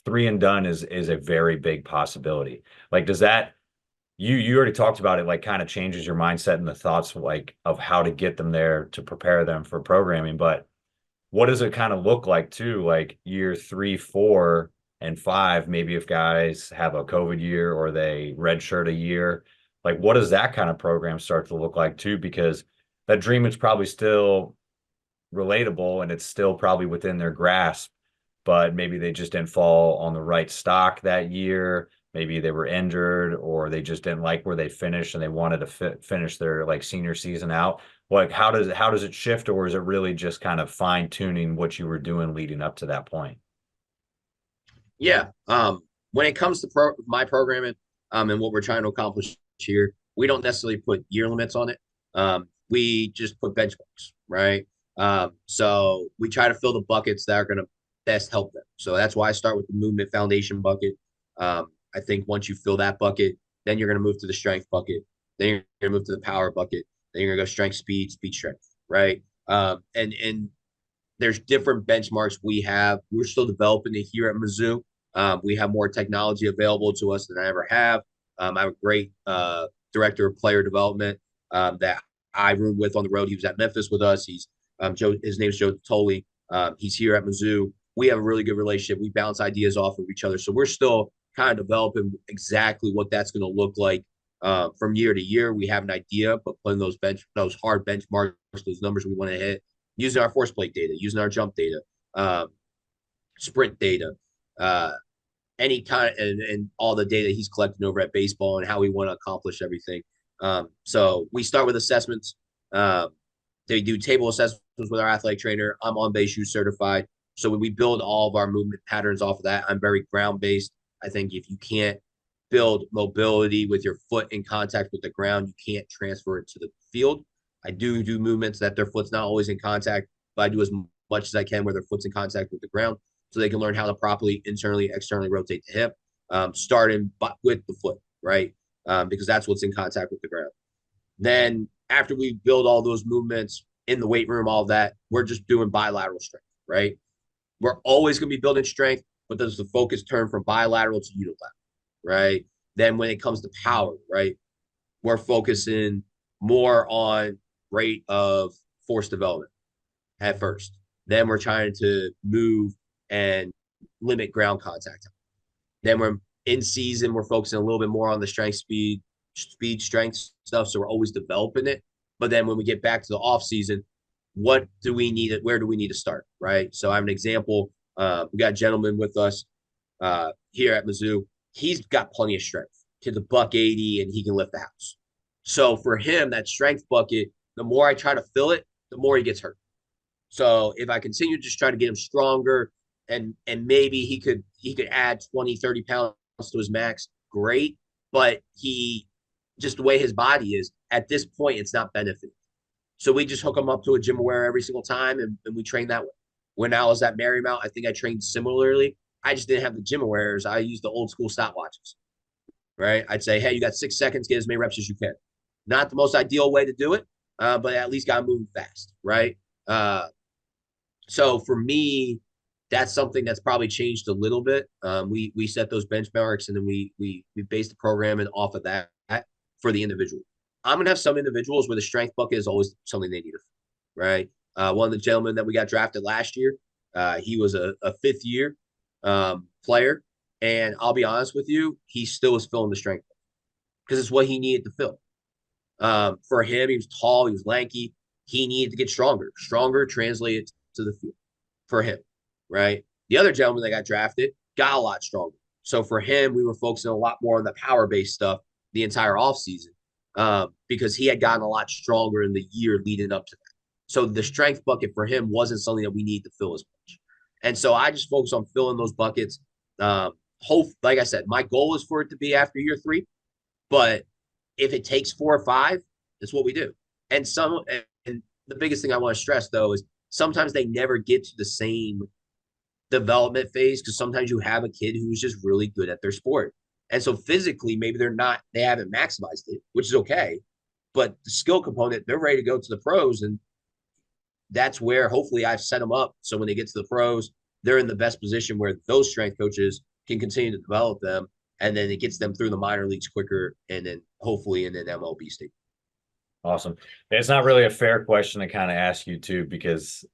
three and done is a very big possibility. Like, does that you already talked about it, like kind of changes your mindset and the thoughts like of how to get them there to prepare them for programming. But what does it kind of look like too? Like year 3, 4, and 5, maybe if guys have a COVID year or they redshirt a year, like what does that kind of program start to look like too? Because that dream is probably still relatable and it's still probably within their grasp, but maybe they just didn't fall on the right stock that year. Maybe they were injured or they just didn't like where they finished and they wanted to finish their like senior season out. Like how does it shift, or is it really just kind of fine tuning what you were doing leading up to that point? Yeah. When it comes to my programming, and what we're trying to accomplish here, we don't necessarily put year limits on it. We just put benchmarks, right? So we try to fill the buckets that are going to best help them. So that's why I start with the movement foundation bucket. I think once you fill that bucket, then you're going to move to the strength bucket. Then you're going to move to the power bucket. Then you're going to go strength, speed, speed, strength, right? And there's different benchmarks we have. We're still developing it here at Mizzou. We have more technology available to us than I ever have. I have a great director of player development that I roomed with on the road. He was at Memphis with us. He's Joe. His name's Joe Tolley. He's here at Mizzou. We have a really good relationship. We bounce ideas off of each other. So we're still kind of developing exactly what that's going to look like from year to year. We have an idea, but putting those hard benchmarks, those numbers we want to hit, using our force plate data, using our jump data, sprint data, any kind of, and all the data he's collecting over at baseball and how we want to accomplish everything. So we start with assessments. They do table assessments with our athletic trainer. I'm on base use certified. So when we build all of our movement patterns off of that, I'm very ground based. I think if you can't build mobility with your foot in contact with the ground, you can't transfer it to the field. I do movements that their foot's not always in contact, but I do as much as I can where their foot's in contact with the ground so they can learn how to properly internally, externally rotate the hip, starting with the foot, right? Because that's what's in contact with the ground. Then after we build all those movements in the weight room, all that, we're just doing bilateral strength, right? We're always going to be building strength, but does the focus turn from bilateral to unilateral, right? Then when it comes to power, right, we're focusing more on rate of force development at first. Then we're trying to move and limit ground contact. Then we're in season, we're focusing a little bit more on the speed, strength stuff. So we're always developing it. But then when we get back to the off season, what do we need? Where do we need to start? Right. So I have an example. We got a gentleman with us here at Mizzou. He's got plenty of strength. Kid's a buck 80 and he can lift the house. So for him, that strength bucket, the more I try to fill it, the more he gets hurt. So if I continue to just try to get him stronger and maybe he could add 20, 30 pounds to his max, great. But he just the way his body is at this point, it's not benefiting. So we just hook him up to a gym aware every single time and we train that way. When I was at Marymount, I think I trained similarly. I just didn't have the gym awares. I used the old school stopwatches, right? I'd say, hey, you got 6 seconds, get as many reps as you can. Not the most ideal way to do it, but at least got moving fast, right? So for me, that's something that's probably changed a little bit. We set those benchmarks and then we base the programming off of that for the individual. I'm gonna have some individuals where the strength bucket is always something they need, right? One of the gentlemen that we got drafted last year, he was a 5th year player, and I'll be honest with you, he still was filling the strength because it's what he needed to fill. For him, he was tall, he was lanky, he needed to get stronger. Stronger translated to the field for him, right? The other gentleman that got drafted got a lot stronger. So for him, we were focusing a lot more on the power-based stuff the entire offseason because he had gotten a lot stronger in the year leading up to that. So the strength bucket for him wasn't something that we need to fill as much. And so I just focus on filling those buckets. Like I said, my goal is for it to be after year 3, but if it takes 4 or 5, that's what we do. And the biggest thing I want to stress though is sometimes they never get to the same development phase because sometimes you have a kid who's just really good at their sport. And so physically, maybe they haven't maximized it, which is okay. But the skill component, they're ready to go to the pros. And that's where hopefully I've set them up. So when they get to the pros, they're in the best position where those strength coaches can continue to develop them. And then it gets them through the minor leagues quicker and then hopefully in an MLB state. Awesome. It's not really a fair question to kind of ask you too, because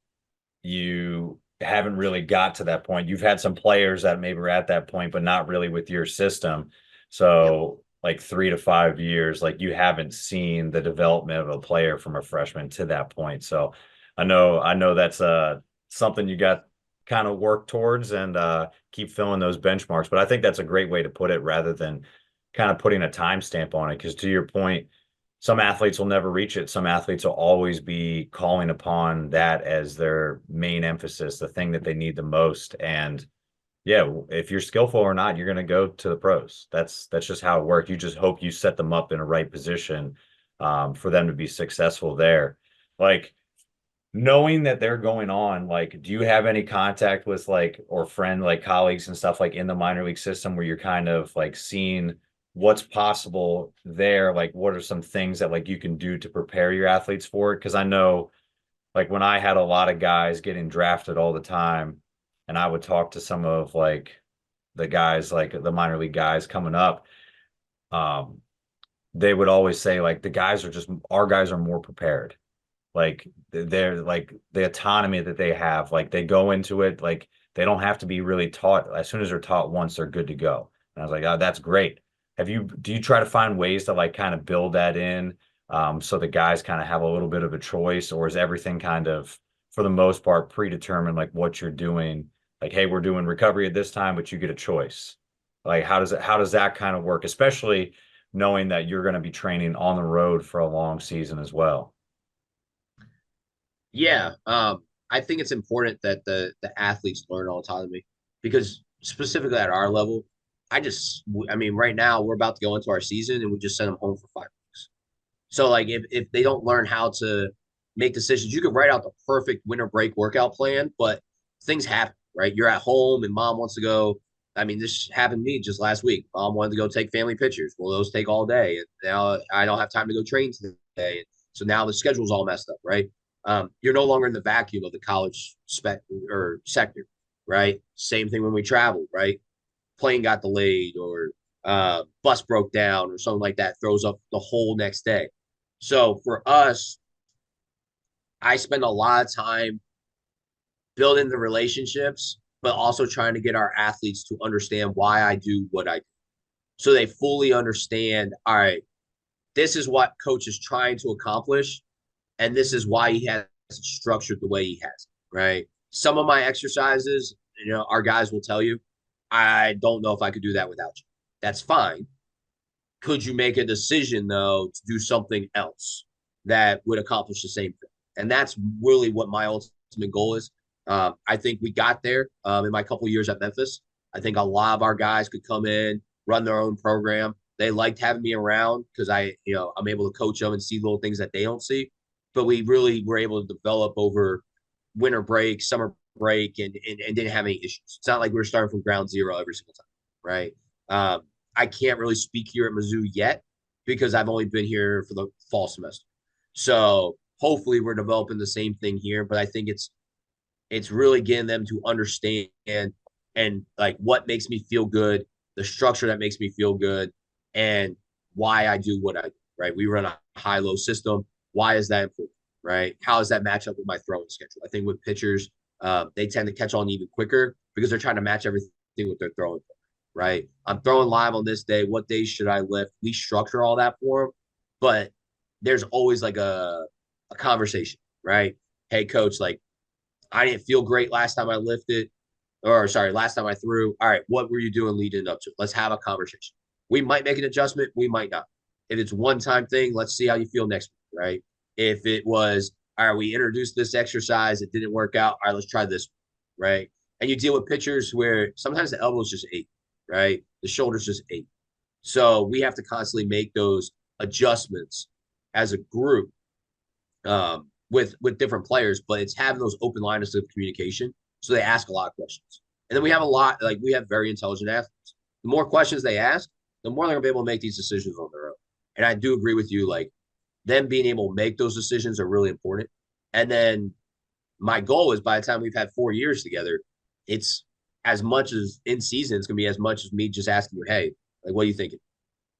you haven't really got to that point. You've had some players that maybe were at that point, but not really with your system. So like 3 to 5 years, like you haven't seen the development of a player from a freshman to that point. So I know that's something you got kind of work towards and keep filling those benchmarks. But I think that's a great way to put it rather than kind of putting a timestamp on it. Because to your point, some athletes will never reach it. Some athletes will always be calling upon that as their main emphasis, the thing that they need the most. And yeah, if you're skillful or not, you're going to go to the pros. That's just how it works. You just hope you set them up in a right position for them to be successful there. Like knowing that they're going on, like, do you have any contact with like, or friend, like colleagues and stuff like in the minor league system where you're kind of like seeing what's possible there? Like, what are some things that like you can do to prepare your athletes for it? Because I know like when I had a lot of guys getting drafted all the time and I would talk to some of like the guys, like the minor league guys coming up, they would always say like our guys are more prepared. Like they're like the autonomy that they have, like they go into it, like they don't have to be really taught. As soon as they're taught once, they're good to go. And I was like, oh, that's great. Do you try to find ways to like kind of build that in so the guys kind of have a little bit of a choice, or is everything kind of for the most part predetermined, like what you're doing? Like, hey, we're doing recovery at this time, but you get a choice. Like, how does that kind of work, especially knowing that you're going to be training on the road for a long season as well? Yeah, I think it's important that the athletes learn autonomy because specifically at our level, I mean, right now we're about to go into our season and we just sent them home for 5 weeks. So like if they don't learn how to make decisions, you could write out the perfect winter break workout plan, but things happen, right? You're at home and mom wants to go. I mean, this happened to me just last week. Mom wanted to go take family pictures. Well, those take all day, and now I don't have time to go train today. So now the schedule's all messed up, right? You're no longer in the vacuum of the college spec or sector, right? Same thing when we travel, right? Plane got delayed or bus broke down or something like that throws up the whole next day. So for us, I spend a lot of time building the relationships, but also trying to get our athletes to understand why I do what I do. So they fully understand, all right, this is what coach is trying to accomplish, and this is why he has it structured the way he has, right? Some of my exercises, our guys will tell you, I don't know if I could do that without you. That's fine. Could you make a decision, though, to do something else that would accomplish the same thing? And that's really what my ultimate goal is. I think we got there in my couple years at Memphis. I think a lot of our guys could come in, run their own program. They liked having me around because I'm able to coach them and see little things that they don't see. But we really were able to develop over winter break, summer break, and didn't have any issues. It's not like we were starting from ground zero every single time, right? I can't really speak here at Mizzou yet because I've only been here for the fall semester. So hopefully we're developing the same thing here. But I think it's really getting them to understand and like what makes me feel good, the structure that makes me feel good, and why I do what I do, right? We run a high-low system. Why is that important, right? How does that match up with my throwing schedule? I think with pitchers, they tend to catch on even quicker because they're trying to match everything with their throwing, right? I'm throwing live on this day. What days should I lift? We structure all that for them, but there's always like a conversation, right? Hey, coach, like I didn't feel great last time I lifted, or sorry, last time I threw. All right, what were you doing leading up to it? Let's have a conversation. We might make an adjustment, we might not. If it's one time thing, let's see how you feel next week, right? If it was, all right, we introduced this exercise, it didn't work out. All right, let's try this, right? And you deal with pitchers where sometimes the elbow's just ache, right? The shoulders just ache. So we have to constantly make those adjustments as a group with different players, but it's having those open lines of communication. So they ask a lot of questions. And then we have a lot, like we have very intelligent athletes. The more questions they ask, the more they're gonna be able to make these decisions on their own. And I do agree with you, like them being able to make those decisions are really important. And then my goal is by the time we've had 4 years together, it's as much as in season, it's gonna be as much as me just asking you, hey, like what are you thinking?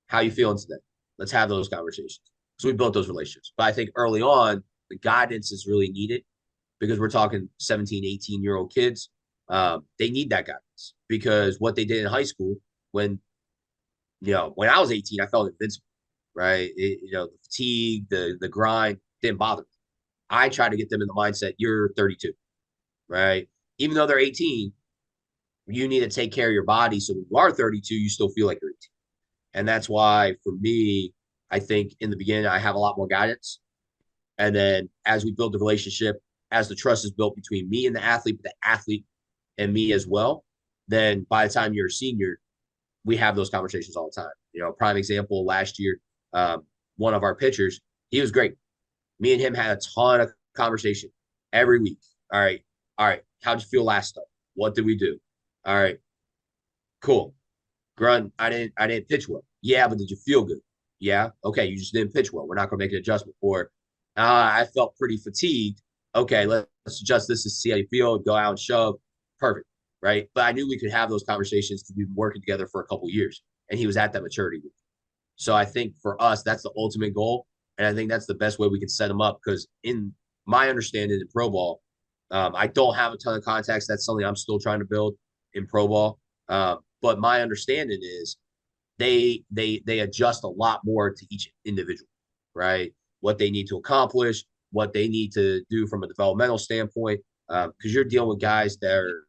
How are you feeling today? Let's have those conversations. So we built those relationships. But I think early on, the guidance is really needed because we're talking 17, 18-year-old kids. They need that guidance because what they did in high school when when I was 18, I felt invincible, right? The fatigue, the grind didn't bother me. I try to get them in the mindset, you're 32, right? Even though they're 18, you need to take care of your body. So when you are 32, you still feel like you're 18. And that's why for me, I think in the beginning, I have a lot more guidance. And then as we build the relationship, as the trust is built between me and the athlete, but the athlete and me as well, then by the time you're a senior, we have those conversations all the time. Prime example, last year, one of our pitchers, he was great. Me and him had a ton of conversation every week. All right. How'd you feel last time? What did we do? All right. Cool. Grunt, I didn't pitch well. Yeah, but did you feel good? Yeah. Okay, you just didn't pitch well. We're not going to make an adjustment. Or I felt pretty fatigued. Okay, let's adjust this to see how you feel. Go out and shove. Perfect. Right. But I knew we could have those conversations because we've been working together for a couple of years, and he was at that maturity. So I think for us, that's the ultimate goal, and I think that's the best way we can set them up. Because in my understanding in pro ball, I don't have a ton of contacts. That's something I'm still trying to build in pro ball. But my understanding is they adjust a lot more to each individual, right? What they need to accomplish, what they need to do from a developmental standpoint, because you're dealing with guys that are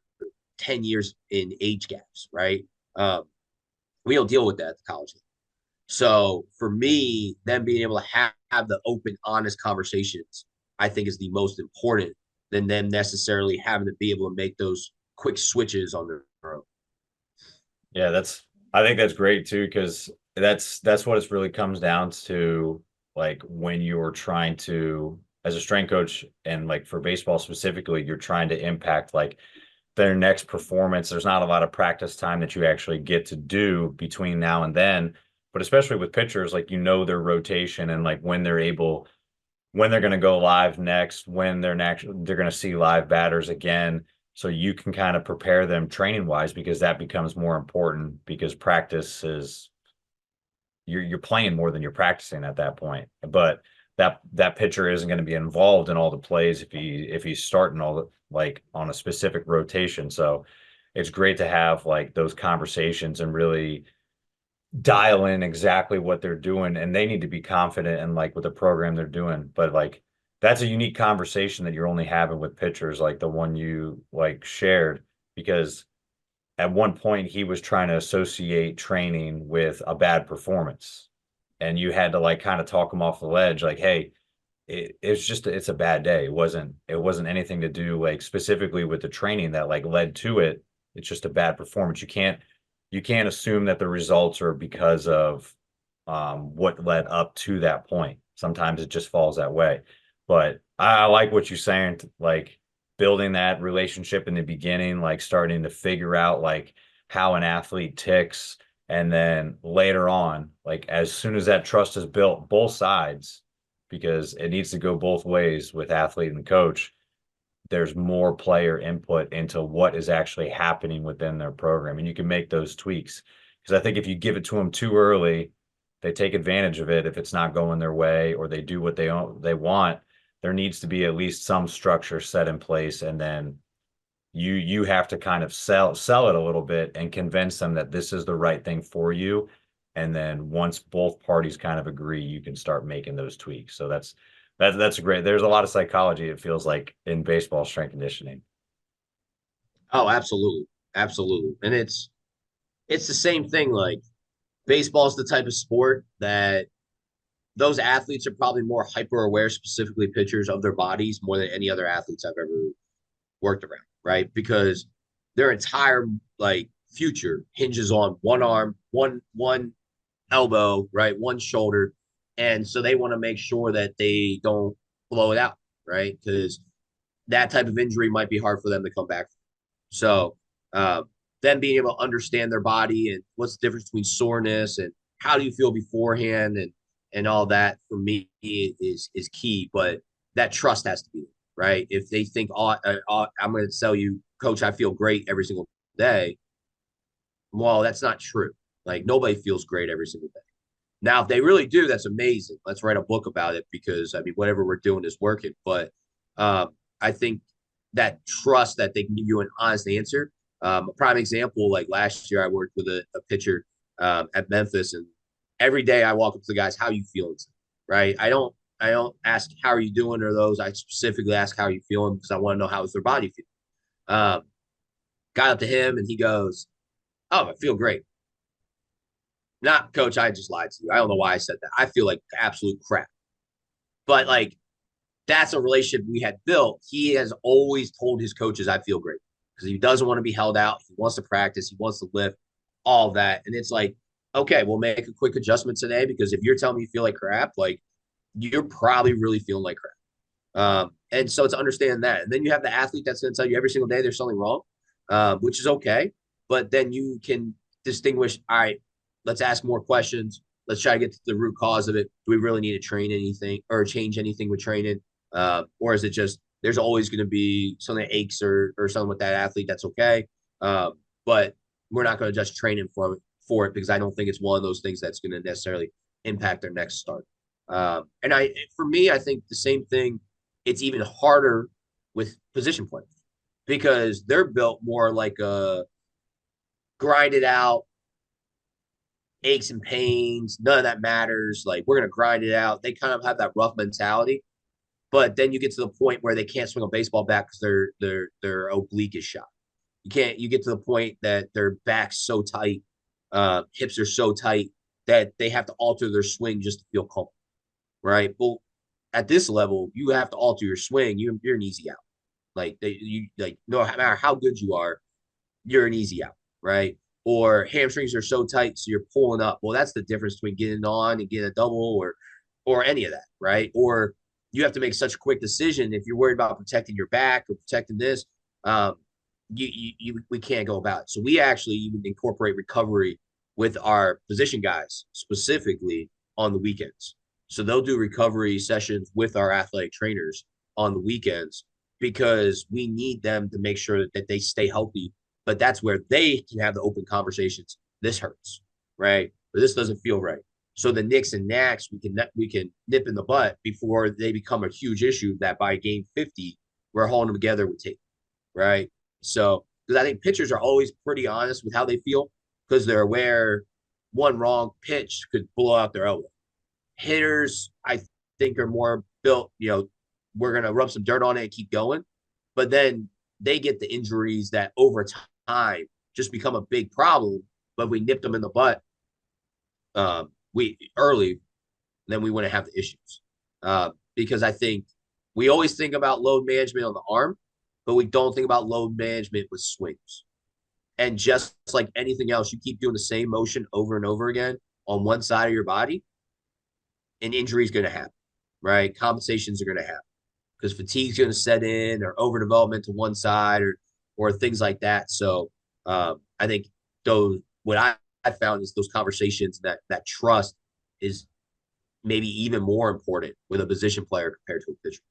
10 years in age gaps, right? We don't deal with that at the college level. So for me, them being able to have the open, honest conversations, I think is the most important than them necessarily having to be able to make those quick switches on their own. Yeah, I think that's great too, because that's what it really comes down to, like when you're trying to, as a strength coach, and like for baseball specifically, you're trying to impact like their next performance. There's not a lot of practice time that you actually get to do between now and then, but especially with pitchers, like their rotation and like when they're going to go live next, when they're going to see live batters again. So you can kind of prepare them training wise, because that becomes more important, because practice is you're playing more than you're practicing at that point. But that pitcher isn't going to be involved in all the plays if he's starting all the, like on a specific rotation. So it's great to have like those conversations and really dial in exactly what they're doing, and they need to be confident in like with the program they're doing. But like that's a unique conversation that you're only having with pitchers, like the one you like shared, because at one point he was trying to associate training with a bad performance, and you had to like kind of talk him off the ledge, like, hey, it's a bad day. It wasn't anything to do like specifically with the training that like led to it. It's just a bad performance. You can't assume that the results are because of what led up to that point. Sometimes it just falls that way. But I like what you're saying, like building that relationship in the beginning, like starting to figure out like how an athlete ticks. And then later on, like as soon as that trust is built, both sides, because it needs to go both ways with athlete and coach, there's more player input into what is actually happening within their program. And you can make those tweaks. Because I think if you give it to them too early, they take advantage of it if it's not going their way, or they do what they want. There needs to be at least some structure set in place, and then you have to kind of sell it a little bit and convince them that this is the right thing for you. And then once both parties kind of agree, you can start making those tweaks. So That's great. There's a lot of psychology, it feels like, in baseball strength conditioning. Oh, absolutely. Absolutely. And it's the same thing. Like baseball is the type of sport that those athletes are probably more hyper aware, specifically pitchers, of their bodies more than any other athletes I've ever worked around, right? Because their entire like future hinges on one arm, one elbow, right? One shoulder. And so they want to make sure that they don't blow it out, right? Because that type of injury might be hard for them to come back from. So them being able to understand their body and what's the difference between soreness and how do you feel beforehand and all that for me is key. But that trust has to be there, right? If they think, I'm going to tell you, coach, I feel great every single day. Well, that's not true. Like nobody feels great every single day. Now, if they really do, that's amazing. Let's write a book about it because I mean, whatever we're doing is working. But I think that trust that they can give you an honest answer. A prime example, like last year, I worked with a pitcher at Memphis, and every day I walk up to the guys, "How you feeling?" Right? I don't ask how are you doing or those. I specifically ask how are you feeling because I want to know how is their body feeling. Um, got up to him and he goes, "Oh, I feel great." Not coach, I just lied to you. I don't know why I said that. I feel like absolute crap. But like that's a relationship we had built. He has always told his coaches, I feel great because he doesn't want to be held out. He wants to practice. He wants to lift, all that. And it's like, okay, we'll make a quick adjustment today because if you're telling me you feel like crap, like you're probably really feeling like crap. And so to understand that. And then you have the athlete that's going to tell you every single day there's something wrong, which is okay. But then you can distinguish, all right, let's ask more questions. Let's try to get to the root cause of it. Do we really need to train anything or change anything with training? Or is it just there's always going to be something that aches or something with that athlete? That's okay. But we're not going to just train him for it because I don't think it's one of those things that's going to necessarily impact their next start. And for me, I think the same thing. It's even harder with position players because they're built more like a grind it out, aches and pains. None of that matters. Like we're gonna grind it out. They kind of have that rough mentality. But then you get to the point where they can't swing a baseball bat because their oblique is shot. You can't. You get to the point that their back's so tight, hips are so tight that they have to alter their swing just to feel comfortable, right? Well, at this level, you have to alter your swing. You're an easy out. Like no matter how good you are, you're an easy out, right? Or hamstrings are so tight, so you're pulling up. Well, that's the difference between getting on and getting a double or any of that, right? Or you have to make such a quick decision if you're worried about protecting your back or protecting this. Um, we can't go about it. So we actually even incorporate recovery with our position guys specifically on the weekends. So they'll do recovery sessions with our athletic trainers on the weekends because we need them to make sure that they stay healthy. But that's where they can have the open conversations. This hurts, right? Or this doesn't feel right. So the nicks and knacks we can nip in the butt before they become a huge issue that by game 50 we're holding them together with tape, right? So because I think pitchers are always pretty honest with how they feel because they're aware one wrong pitch could blow out their elbow. Hitters, I think, are more built, we're going to rub some dirt on it and keep going. But then they get the injuries that over time just become a big problem. But we nipped them in the butt we early, then we wouldn't have the issues. Because I think we always think about load management on the arm, but we don't think about load management with swings. And just like anything else, you keep doing the same motion over and over again on one side of your body, an injury is going to happen, right? Compensations are going to happen because fatigue's going to set in or overdevelopment to one side or things like that. So I think what I found is those conversations that trust is maybe even more important with a position player compared to a pitcher.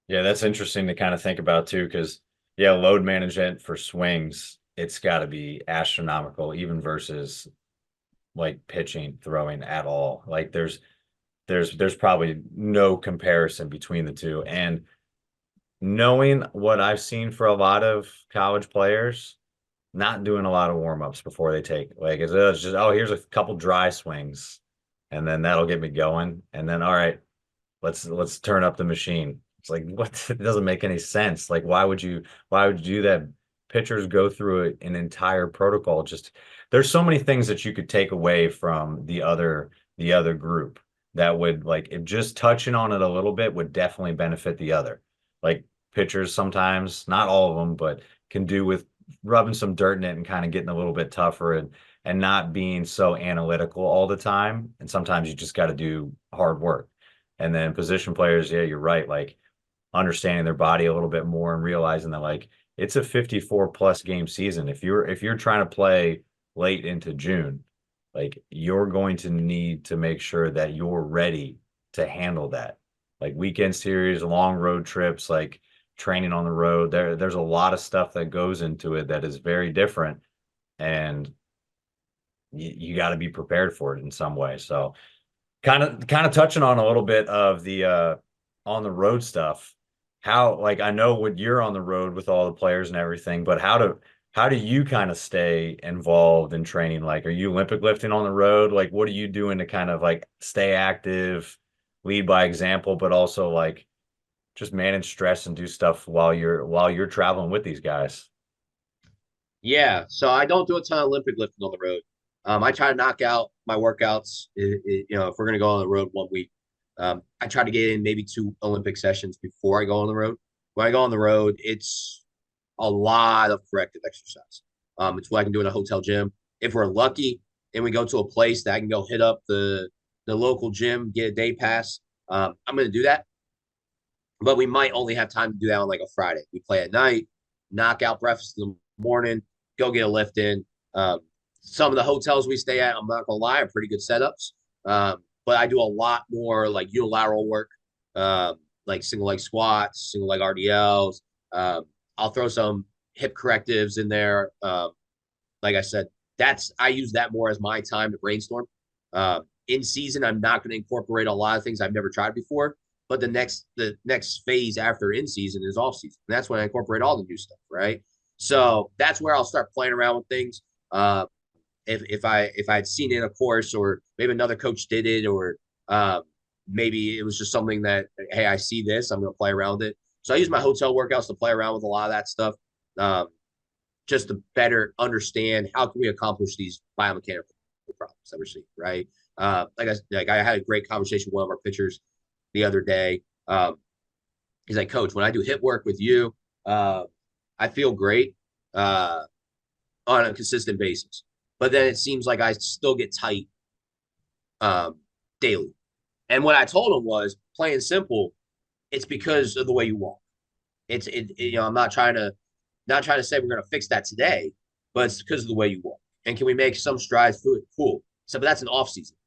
Yeah, that's interesting to kind of think about too, because yeah, load management for swings, it's got to be astronomical, even versus like pitching, throwing at all. Like there's probably no comparison between the two. And knowing what I've seen for a lot of college players, not doing a lot of warm-ups before they take like it's just, oh, here's a couple dry swings and then that'll get me going. And then all right, let's turn up the machine. It's like what? It doesn't make any sense. Like why would you do that? Pitchers go through an entire protocol. Just there's so many things that you could take away from the other group that would like if just touching on it a little bit would definitely benefit the other. Like pitchers sometimes, not all of them, but can do with rubbing some dirt in it and kind of getting a little bit tougher and not being so analytical all the time. And sometimes you just got to do hard work. And then position players, yeah, you're right. Like understanding their body a little bit more and realizing that like it's a 54 plus game season. If you're trying to play late into June, like you're going to need to make sure that you're ready to handle that. Like weekend series, long road trips, like training on the road. There's a lot of stuff that goes into it that is very different. And you got to be prepared for it in some way. So kind of touching on a little bit of the on the road stuff. How like I know what you're on the road with all the players and everything, but how do you kind of stay involved in training? Like, are you Olympic lifting on the road? Like, what are you doing to kind of like stay active, lead by example, but also like just manage stress and do stuff while you're traveling with these guys? Yeah, so I don't do a ton of Olympic lifting on the road. I try to knock out my workouts. If we're gonna go on the road one week, I try to get in maybe 2 Olympic sessions before I go on the road. When I go on the road, it's a lot of corrective exercise. It's what I can do in a hotel gym. If we're lucky and we go to a place that I can go hit up the local gym, get a day pass, I'm gonna do that. But we might only have time to do that on like a Friday. We play at night, knock out breakfast in the morning, go get a lift in. Some of the hotels we stay at, I'm not gonna lie, are pretty good setups. But I do a lot more like unilateral work, like single leg squats, single leg RDLs. I'll throw some hip correctives in there. Like I said, I use that more as my time to brainstorm. In season, I'm not going to incorporate a lot of things I've never tried before. But the next phase after in season is off season. And that's when I incorporate all the new stuff, right? So that's where I'll start playing around with things. If I'd seen it in a course or maybe another coach did it or maybe it was just something that hey I see this I'm going to play around with it. So I use my hotel workouts to play around with a lot of that stuff, just to better understand how can we accomplish these biomechanical problems that we're seeing, right? Like I had a great conversation with one of our pitchers the other day. He's like, Coach, when I do hip work with you, I feel great on a consistent basis. But then it seems like I still get tight daily. And what I told him was plain and simple, it's because of the way you walk. I'm not trying to say we're gonna fix that today, but it's because of the way you walk. And can we make some strides through it? Cool. So but that's an off season.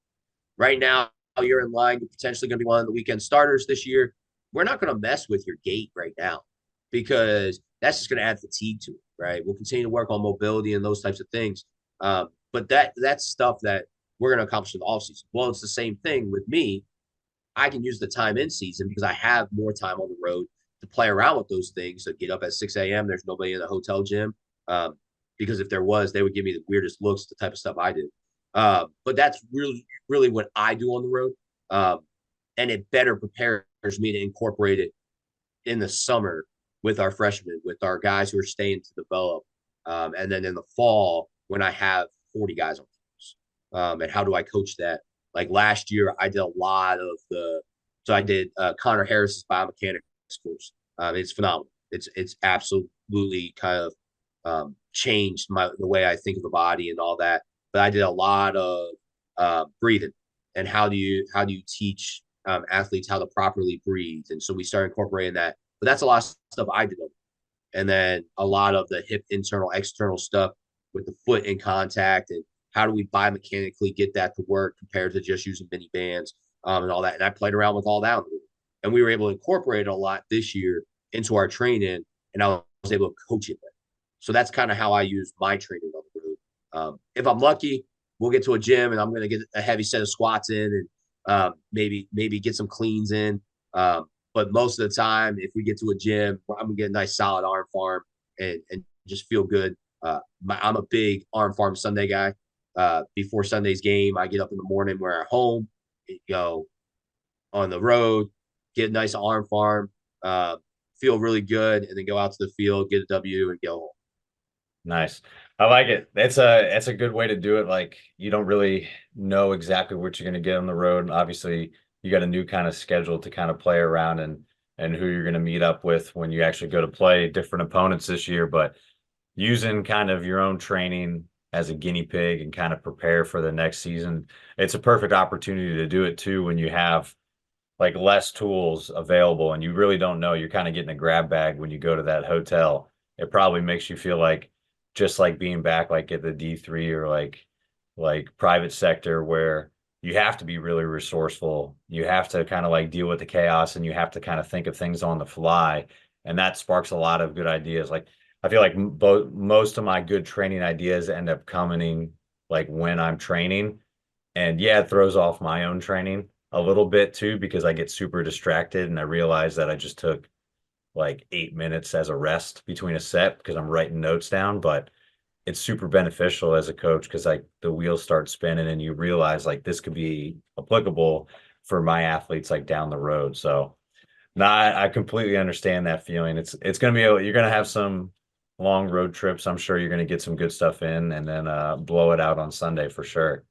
Right now, you're in line. You're potentially going to be one of the weekend starters this year. We're not going to mess with your gait right now because that's just going to add fatigue to it, right? We'll continue to work on mobility and those types of things. But that's stuff that we're going to accomplish in the offseason. Well, it's the same thing with me. I can use the time in season because I have more time on the road to play around with those things. So get up at 6 a.m. There's nobody in the hotel gym. Because if there was, they would give me the weirdest looks, the type of stuff I do. But that's really, really what I do on the road. And it better prepares me to incorporate it in the summer with our freshmen, with our guys who are staying to develop. And then in the fall, when I have 40 guys on teams. And how do I coach that? Like last year, I did a lot of so I did Connor Harris's biomechanics course. It's phenomenal. It's absolutely kind of changed the way I think of the body and all that. But I did a lot of breathing and how do you teach athletes how to properly breathe. And so we started incorporating that. But that's a lot of stuff I did. And then a lot of the hip internal, external stuff with the foot in contact and how do we biomechanically get that to work compared to just using mini bands and all that. And I played around with all that. And we were able to incorporate a lot this year into our training. And I was able to coach it better. So that's kind of how I use my training on the road. If I'm lucky, we'll get to a gym and I'm going to get a heavy set of squats in and maybe get some cleans in. But most of the time, if we get to a gym, I'm going to get a nice solid arm farm and just feel good. I'm a big arm farm Sunday guy. Before Sunday's game, I get up in the morning, we're at home, go on the road, get a nice arm farm, uh, feel really good, and then go out to the field, get a W, and go home. Nice. I like it. It's a good way to do it. Like you don't really know exactly what you're going to get on the road. And obviously, you got a new kind of schedule to kind of play around and who you're going to meet up with when you actually go to play different opponents this year. But using kind of your own training as a guinea pig and kind of prepare for the next season, it's a perfect opportunity to do it too when you have like less tools available and you really don't know. You're kind of getting a grab bag when you go to that hotel. It probably makes you feel like just like being back like at the D3 or like private sector where you have to be really resourceful. You have to kind of like deal with the chaos and you have to kind of think of things on the fly. And that sparks a lot of good ideas. Like I feel like most of my good training ideas end up coming like when I'm training. And yeah, it throws off my own training a little bit too because I get super distracted and I realize that I just took like 8 minutes as a rest between a set because I'm writing notes down. But it's super beneficial as a coach because like the wheels start spinning and you realize like this could be applicable for my athletes like down the road. So no, I completely understand that feeling. It's gonna be you're gonna have some long road trips. I'm sure you're gonna get some good stuff in and then blow it out on Sunday for sure.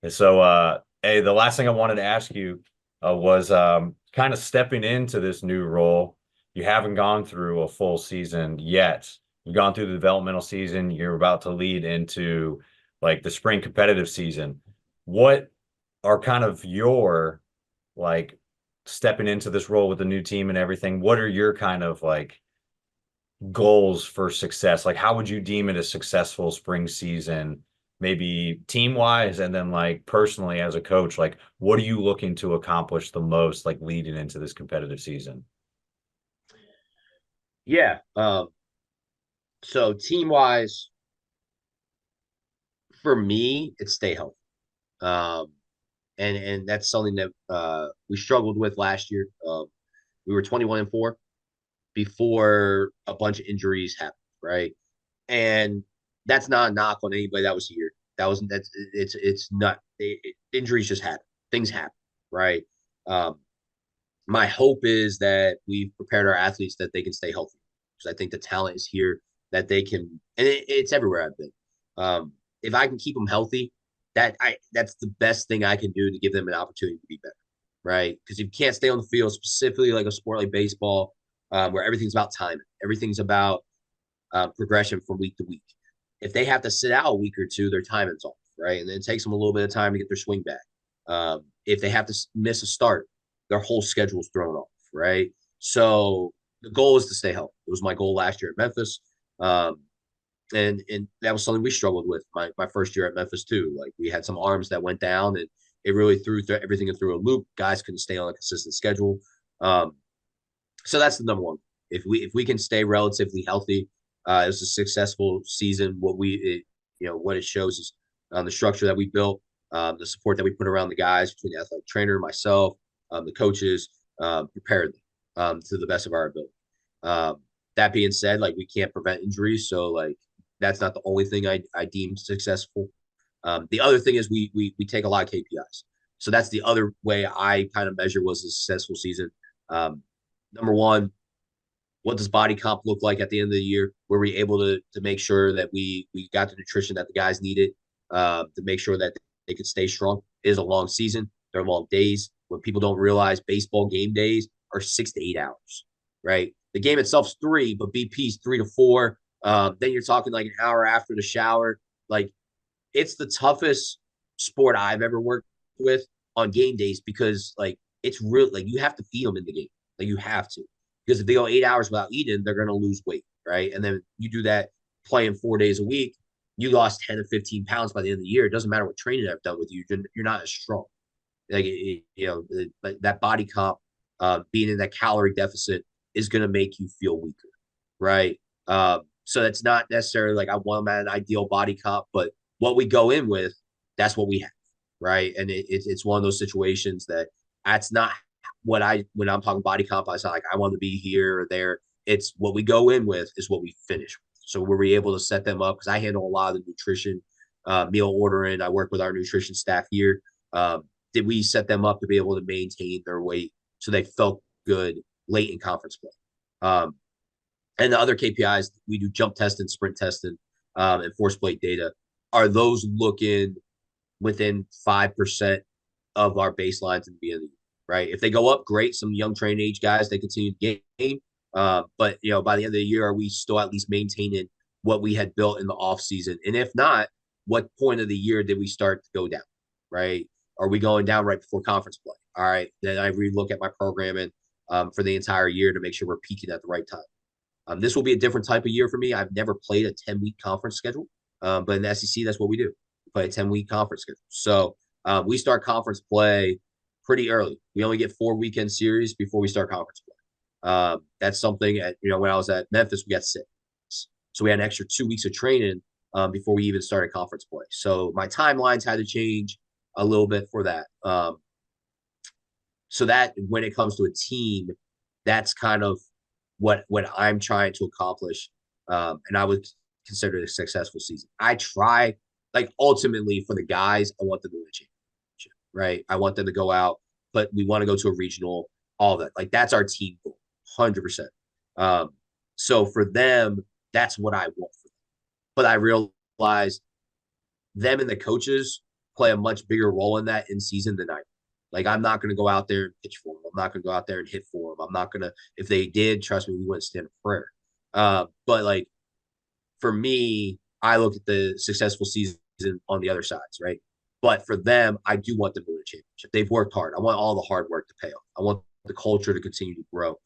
And so, hey, the last thing I wanted to ask you was kind of stepping into this new role. You haven't gone through a full season yet. You've gone through the developmental season. You're about to lead into like the spring competitive season. What are kind of your like stepping into this role with the new team and everything? What are your kind of like goals for success? Like, how would you deem it a successful spring season, maybe team wise, and then like personally as a coach? Like, what are you looking to accomplish the most, like leading into this competitive season? Yeah. So team wise, for me, it's stay healthy. Um, and that's something that we struggled with last year. We were 21-4 before a bunch of injuries happened, right? And that's not a knock on anybody that was here. That's it's not injuries just happen. Things happen, right? Um, my hope is that we've prepared our athletes that they can stay healthy because I think the talent is here that they can, and it's everywhere I've been. If I can keep them healthy, that's the best thing I can do to give them an opportunity to be better, right? Because if you can't stay on the field, specifically like a sport like baseball, where everything's about timing, everything's about progression from week to week. If they have to sit out a week or two, their timing's off, right? And then it takes them a little bit of time to get their swing back. If they have to miss a start, their whole schedule's thrown off, right? So the goal is to stay healthy. It was my goal last year at Memphis. Um, and that was something we struggled with my first year at Memphis too. Like we had some arms that went down and it really threw everything through a loop. Guys couldn't stay on a consistent schedule. Um, so that's the number one. If we can stay relatively healthy, it was a successful season. What it shows is the structure that we built, the support that we put around the guys between the athletic trainer, myself, the coaches, prepared them to the best of our ability. Um, that being said, like we can't prevent injuries, so like that's not the only thing I deem successful. The other thing is we take a lot of KPIs. So that's the other way I kind of measure was a successful season. Um, Number one, what does body comp look like at the end of the year? Were we able to make sure that we got the nutrition that the guys needed to make sure that they could stay strong? It is a long season. They're long days. What people don't realize, baseball game days are 6 to 8 hours, right? The game itself's 3, but BP's 3 to 4. Then you're talking like an hour after the shower. Like it's the toughest sport I've ever worked with on game days because like it's real. Like you have to feed them in the game. Like you have to because if they go 8 hours without eating, they're going to lose weight, right? And then you do that playing 4 days a week. You lost 10 to 15 pounds by the end of the year. It doesn't matter what training I've done with you. You're not as strong. Like that body comp, being in that calorie deficit is going to make you feel weaker, right? So that's not necessarily like I want them at an ideal body comp, but what we go in with, that's what we have, right? And it's one of those situations that's not when I'm talking body comp, I sound like I want to be here or there. It's what we go in with is what we finish with. So were we able to set them up? Because I handle a lot of the nutrition, meal ordering. I work with our nutrition staff here. Did we set them up to be able to maintain their weight so they felt good late in conference play. And the other KPIs, we do jump testing, sprint testing, and force plate data. Are those looking within 5% of our baselines in the beginning of the year, right? If they go up, great. Some young train age guys, they continue to gain. But by the end of the year, are we still at least maintaining what we had built in the off season? And if not, what point of the year did we start to go down, right? Are we going down right before conference play? All right, then I relook at my programming for the entire year to make sure we're peaking at the right time. This will be a different type of year for me. I've never played a 10-week conference schedule, but in the SEC, that's what we do. We play a 10-week conference schedule. So we start conference play pretty early. We only get 4 weekend series before we start conference play. That's something when I was at Memphis, we got 6. So we had an extra 2 weeks of training before we even started conference play. So my timelines had to change a little bit for that. So that when it comes to a team, that's kind of what I'm trying to accomplish. And I would consider it a successful season. I try, ultimately for the guys, I want them to win a championship, right? I want them to go out, but we want to go to a regional, all that. That's our team goal, 100%. So for them, that's what I want for them. But I realize them and the coaches play a much bigger role in that in season than I do. I'm not going to go out there and pitch for them. I'm not going to go out there and hit for them. I'm not going to, if they did, trust me, we wouldn't stand a prayer. But for me, I look at the successful season on the other sides, right? But for them, I do want them to win a championship. They've worked hard. I want all the hard work to pay off. I want the culture to continue to grow.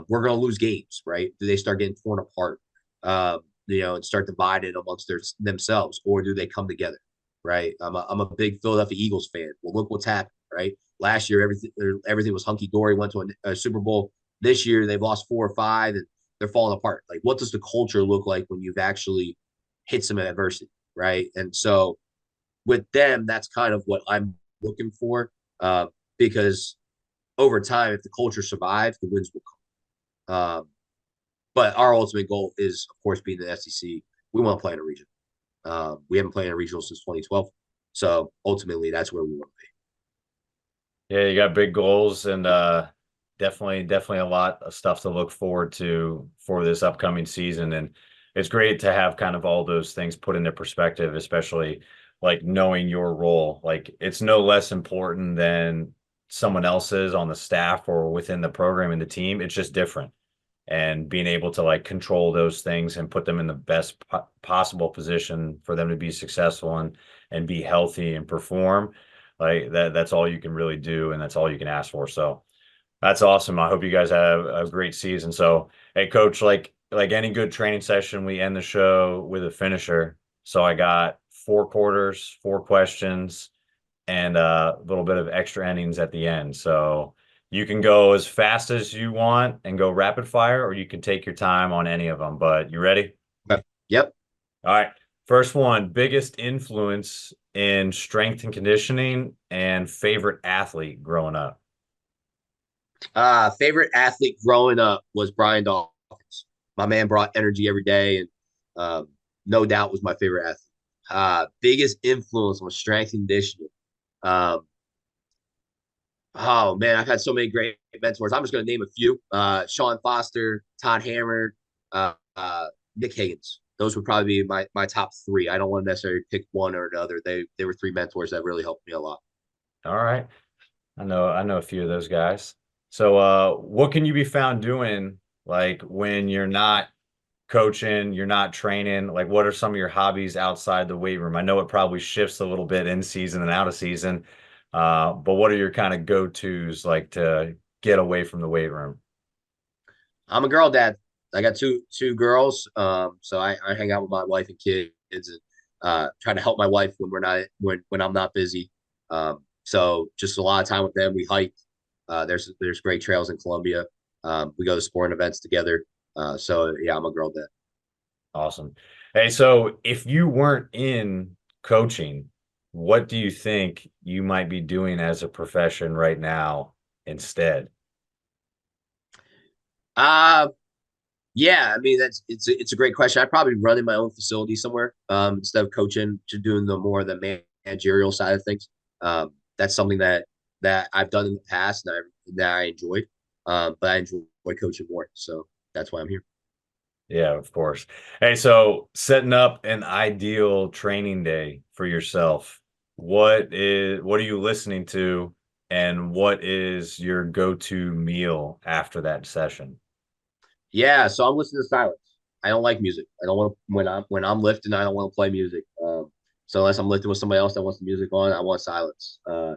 We're going to lose games, right? Do they start getting torn apart, and start divided amongst themselves, or do they come together, right? I'm a big Philadelphia Eagles fan. Well, look what's happened, right? Last year, everything was hunky dory. Went to a Super Bowl. This year, they've lost 4 or 5, and they're falling apart. What does the culture look like when you've actually hit some adversity, right? And so with them, that's kind of what I'm looking for, because over time, if the culture survives, the wins will come. But our ultimate goal is, of course, being the SEC. We want to play in a region. We haven't played in a regional since 2012. So ultimately, that's where we want to be. Yeah, you got big goals and definitely a lot of stuff to look forward to for this upcoming season. And it's great to have kind of all those things put into perspective, especially knowing your role. It's no less important than someone else's on the staff or within the program and the team. It's just different. And being able to control those things and put them in the best possible position for them to be successful and be healthy and perform. That's all you can really do, and that's all you can ask for. So that's awesome. I hope you guys have a great season. So, hey, coach, like any good training session, we end the show with a finisher. So I got 4 quarters, 4 questions, and a little bit of extra innings at the end. So you can go as fast as you want and go rapid fire, or you can take your time on any of them. But you ready? Yep. All right. First one, biggest influence in strength and conditioning and favorite athlete growing up. Favorite athlete growing up was Brian Dawkins. My man brought energy every day, and no doubt was my favorite athlete. Biggest influence on strength and conditioning. Oh man, I've had so many great mentors. I'm just going to name a few: Sean Foster, Todd Hammer, Nick Higgins. Those would probably be my top 3. I don't want to necessarily pick one or another. They were 3 mentors that really helped me a lot. All right, I know a few of those guys. So, what can you be found doing when you're not coaching, you're not training? What are some of your hobbies outside the weight room? I know it probably shifts a little bit in season and out of season. But what are your kind of go-tos to get away from the weight room? I'm a girl dad. I got two girls. So I hang out with my wife and kids and try to help my wife when I'm not busy. So just a lot of time with them. We hike. There's great trails in Columbia. We go to sporting events together. So yeah, I'm a girl dad. Awesome. Hey, so if you weren't in coaching, what do you think you might be doing as a profession right now instead? Yeah, I mean it's a great question. I'd probably run in my own facility somewhere instead of coaching, to doing the more the managerial side of things. That's something that that I've done in the past and that I enjoyed. But I enjoy coaching more. So that's why I'm here. Yeah, of course. Hey, so setting up an ideal training day for yourself, what are you listening to, and what is your go-to meal after that session? Yeah, so I'm listening to silence. I don't like music. I don't want to when I'm lifting. I don't want to play music. So unless I'm lifting with somebody else that wants the music on, I want silence. Go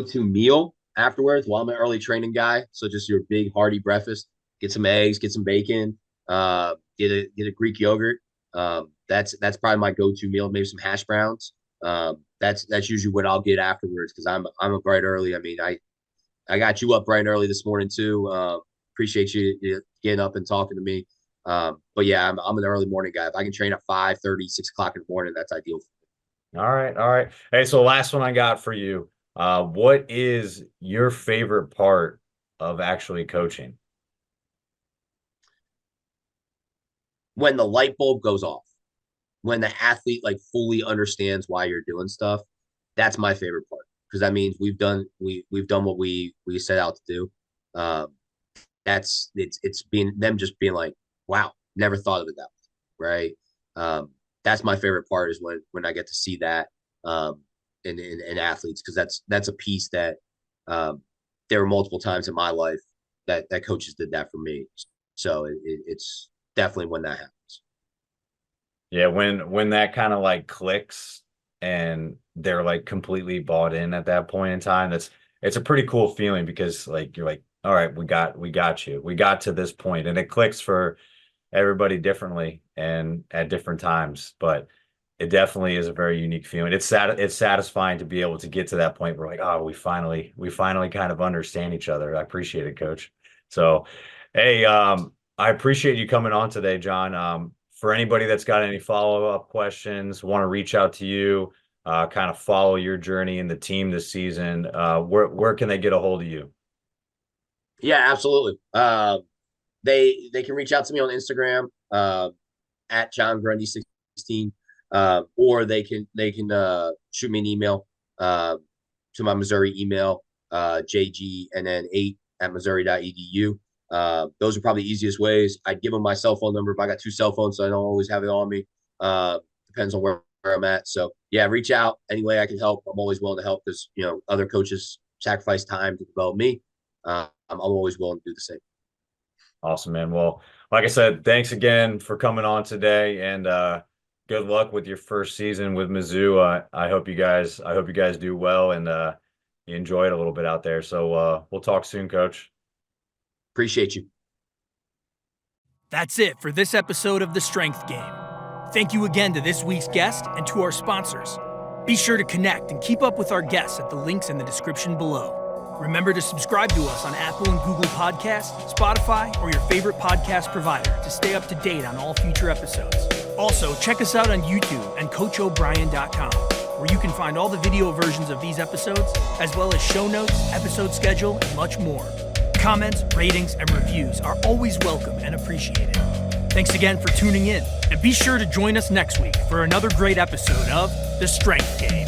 to meal afterwards. Well, I'm an early training guy, so just your big hearty breakfast. Get some eggs, get some bacon, get a Greek yogurt. That's probably my go-to meal. Maybe some hash browns. That's usually what I'll get afterwards because I'm a bright early. I mean, I got you up bright and early this morning too. Appreciate you getting up and talking to me. But yeah, I'm an early morning guy. If I can train at 5:30, 6 o'clock in the morning, that's ideal. All right, all right. Hey, so last one I got for you. What is your favorite part of actually coaching? When the light bulb goes off, when the athlete like fully understands why you're doing stuff, that's my favorite part because that means we've done what we set out to do. Um, it's being them just being like, wow, never thought of it that way, right? That's my favorite part is when I get to see that in athletes because that's a piece that there were multiple times in my life that coaches did that for me. So it's definitely when that happens. Yeah, when that kind of like clicks and they're like completely bought in at that point in time, it's a pretty cool feeling because like you're like, all right, we got you. We got to this point, and it clicks for everybody differently and at different times, but it definitely is a very unique feeling. It's satisfying to be able to get to that point where like, oh, we finally kind of understand each other. I appreciate it, coach. So, hey, I appreciate you coming on today, John. For anybody that's got any follow-up questions, want to reach out to you, kind of follow your journey in the team this season, where can they get a hold of you? Yeah, absolutely. They can reach out to me on Instagram at John Grundy 16, or they can shoot me an email to my Missouri email, jgnn8 at missouri.edu. Those are probably the easiest ways. I'd give them my cell phone number, but I got two cell phones, so I don't always have it on me. Depends on where I'm at. So yeah, reach out any way I can help. I'm always willing to help because other coaches sacrifice time to develop me. I'm always willing to do the same. Awesome, man. Well, like I said, thanks again for coming on today, and good luck with your first season with Mizzou. I hope you guys do well and you enjoy it a little bit out there. So we'll talk soon, Coach. Appreciate you. That's it for this episode of The Strength Game. Thank you again to this week's guest and to our sponsors. Be sure to connect and keep up with our guests at the links in the description below. Remember to subscribe to us on Apple and Google Podcasts, Spotify, or your favorite podcast provider to stay up to date on all future episodes. Also, check us out on YouTube and CoachO'Brien.com, where you can find all the video versions of these episodes, as well as show notes, episode schedule, and much more. Comments, ratings, and reviews are always welcome and appreciated. Thanks again for tuning in, and be sure to join us next week for another great episode of The Strength Game.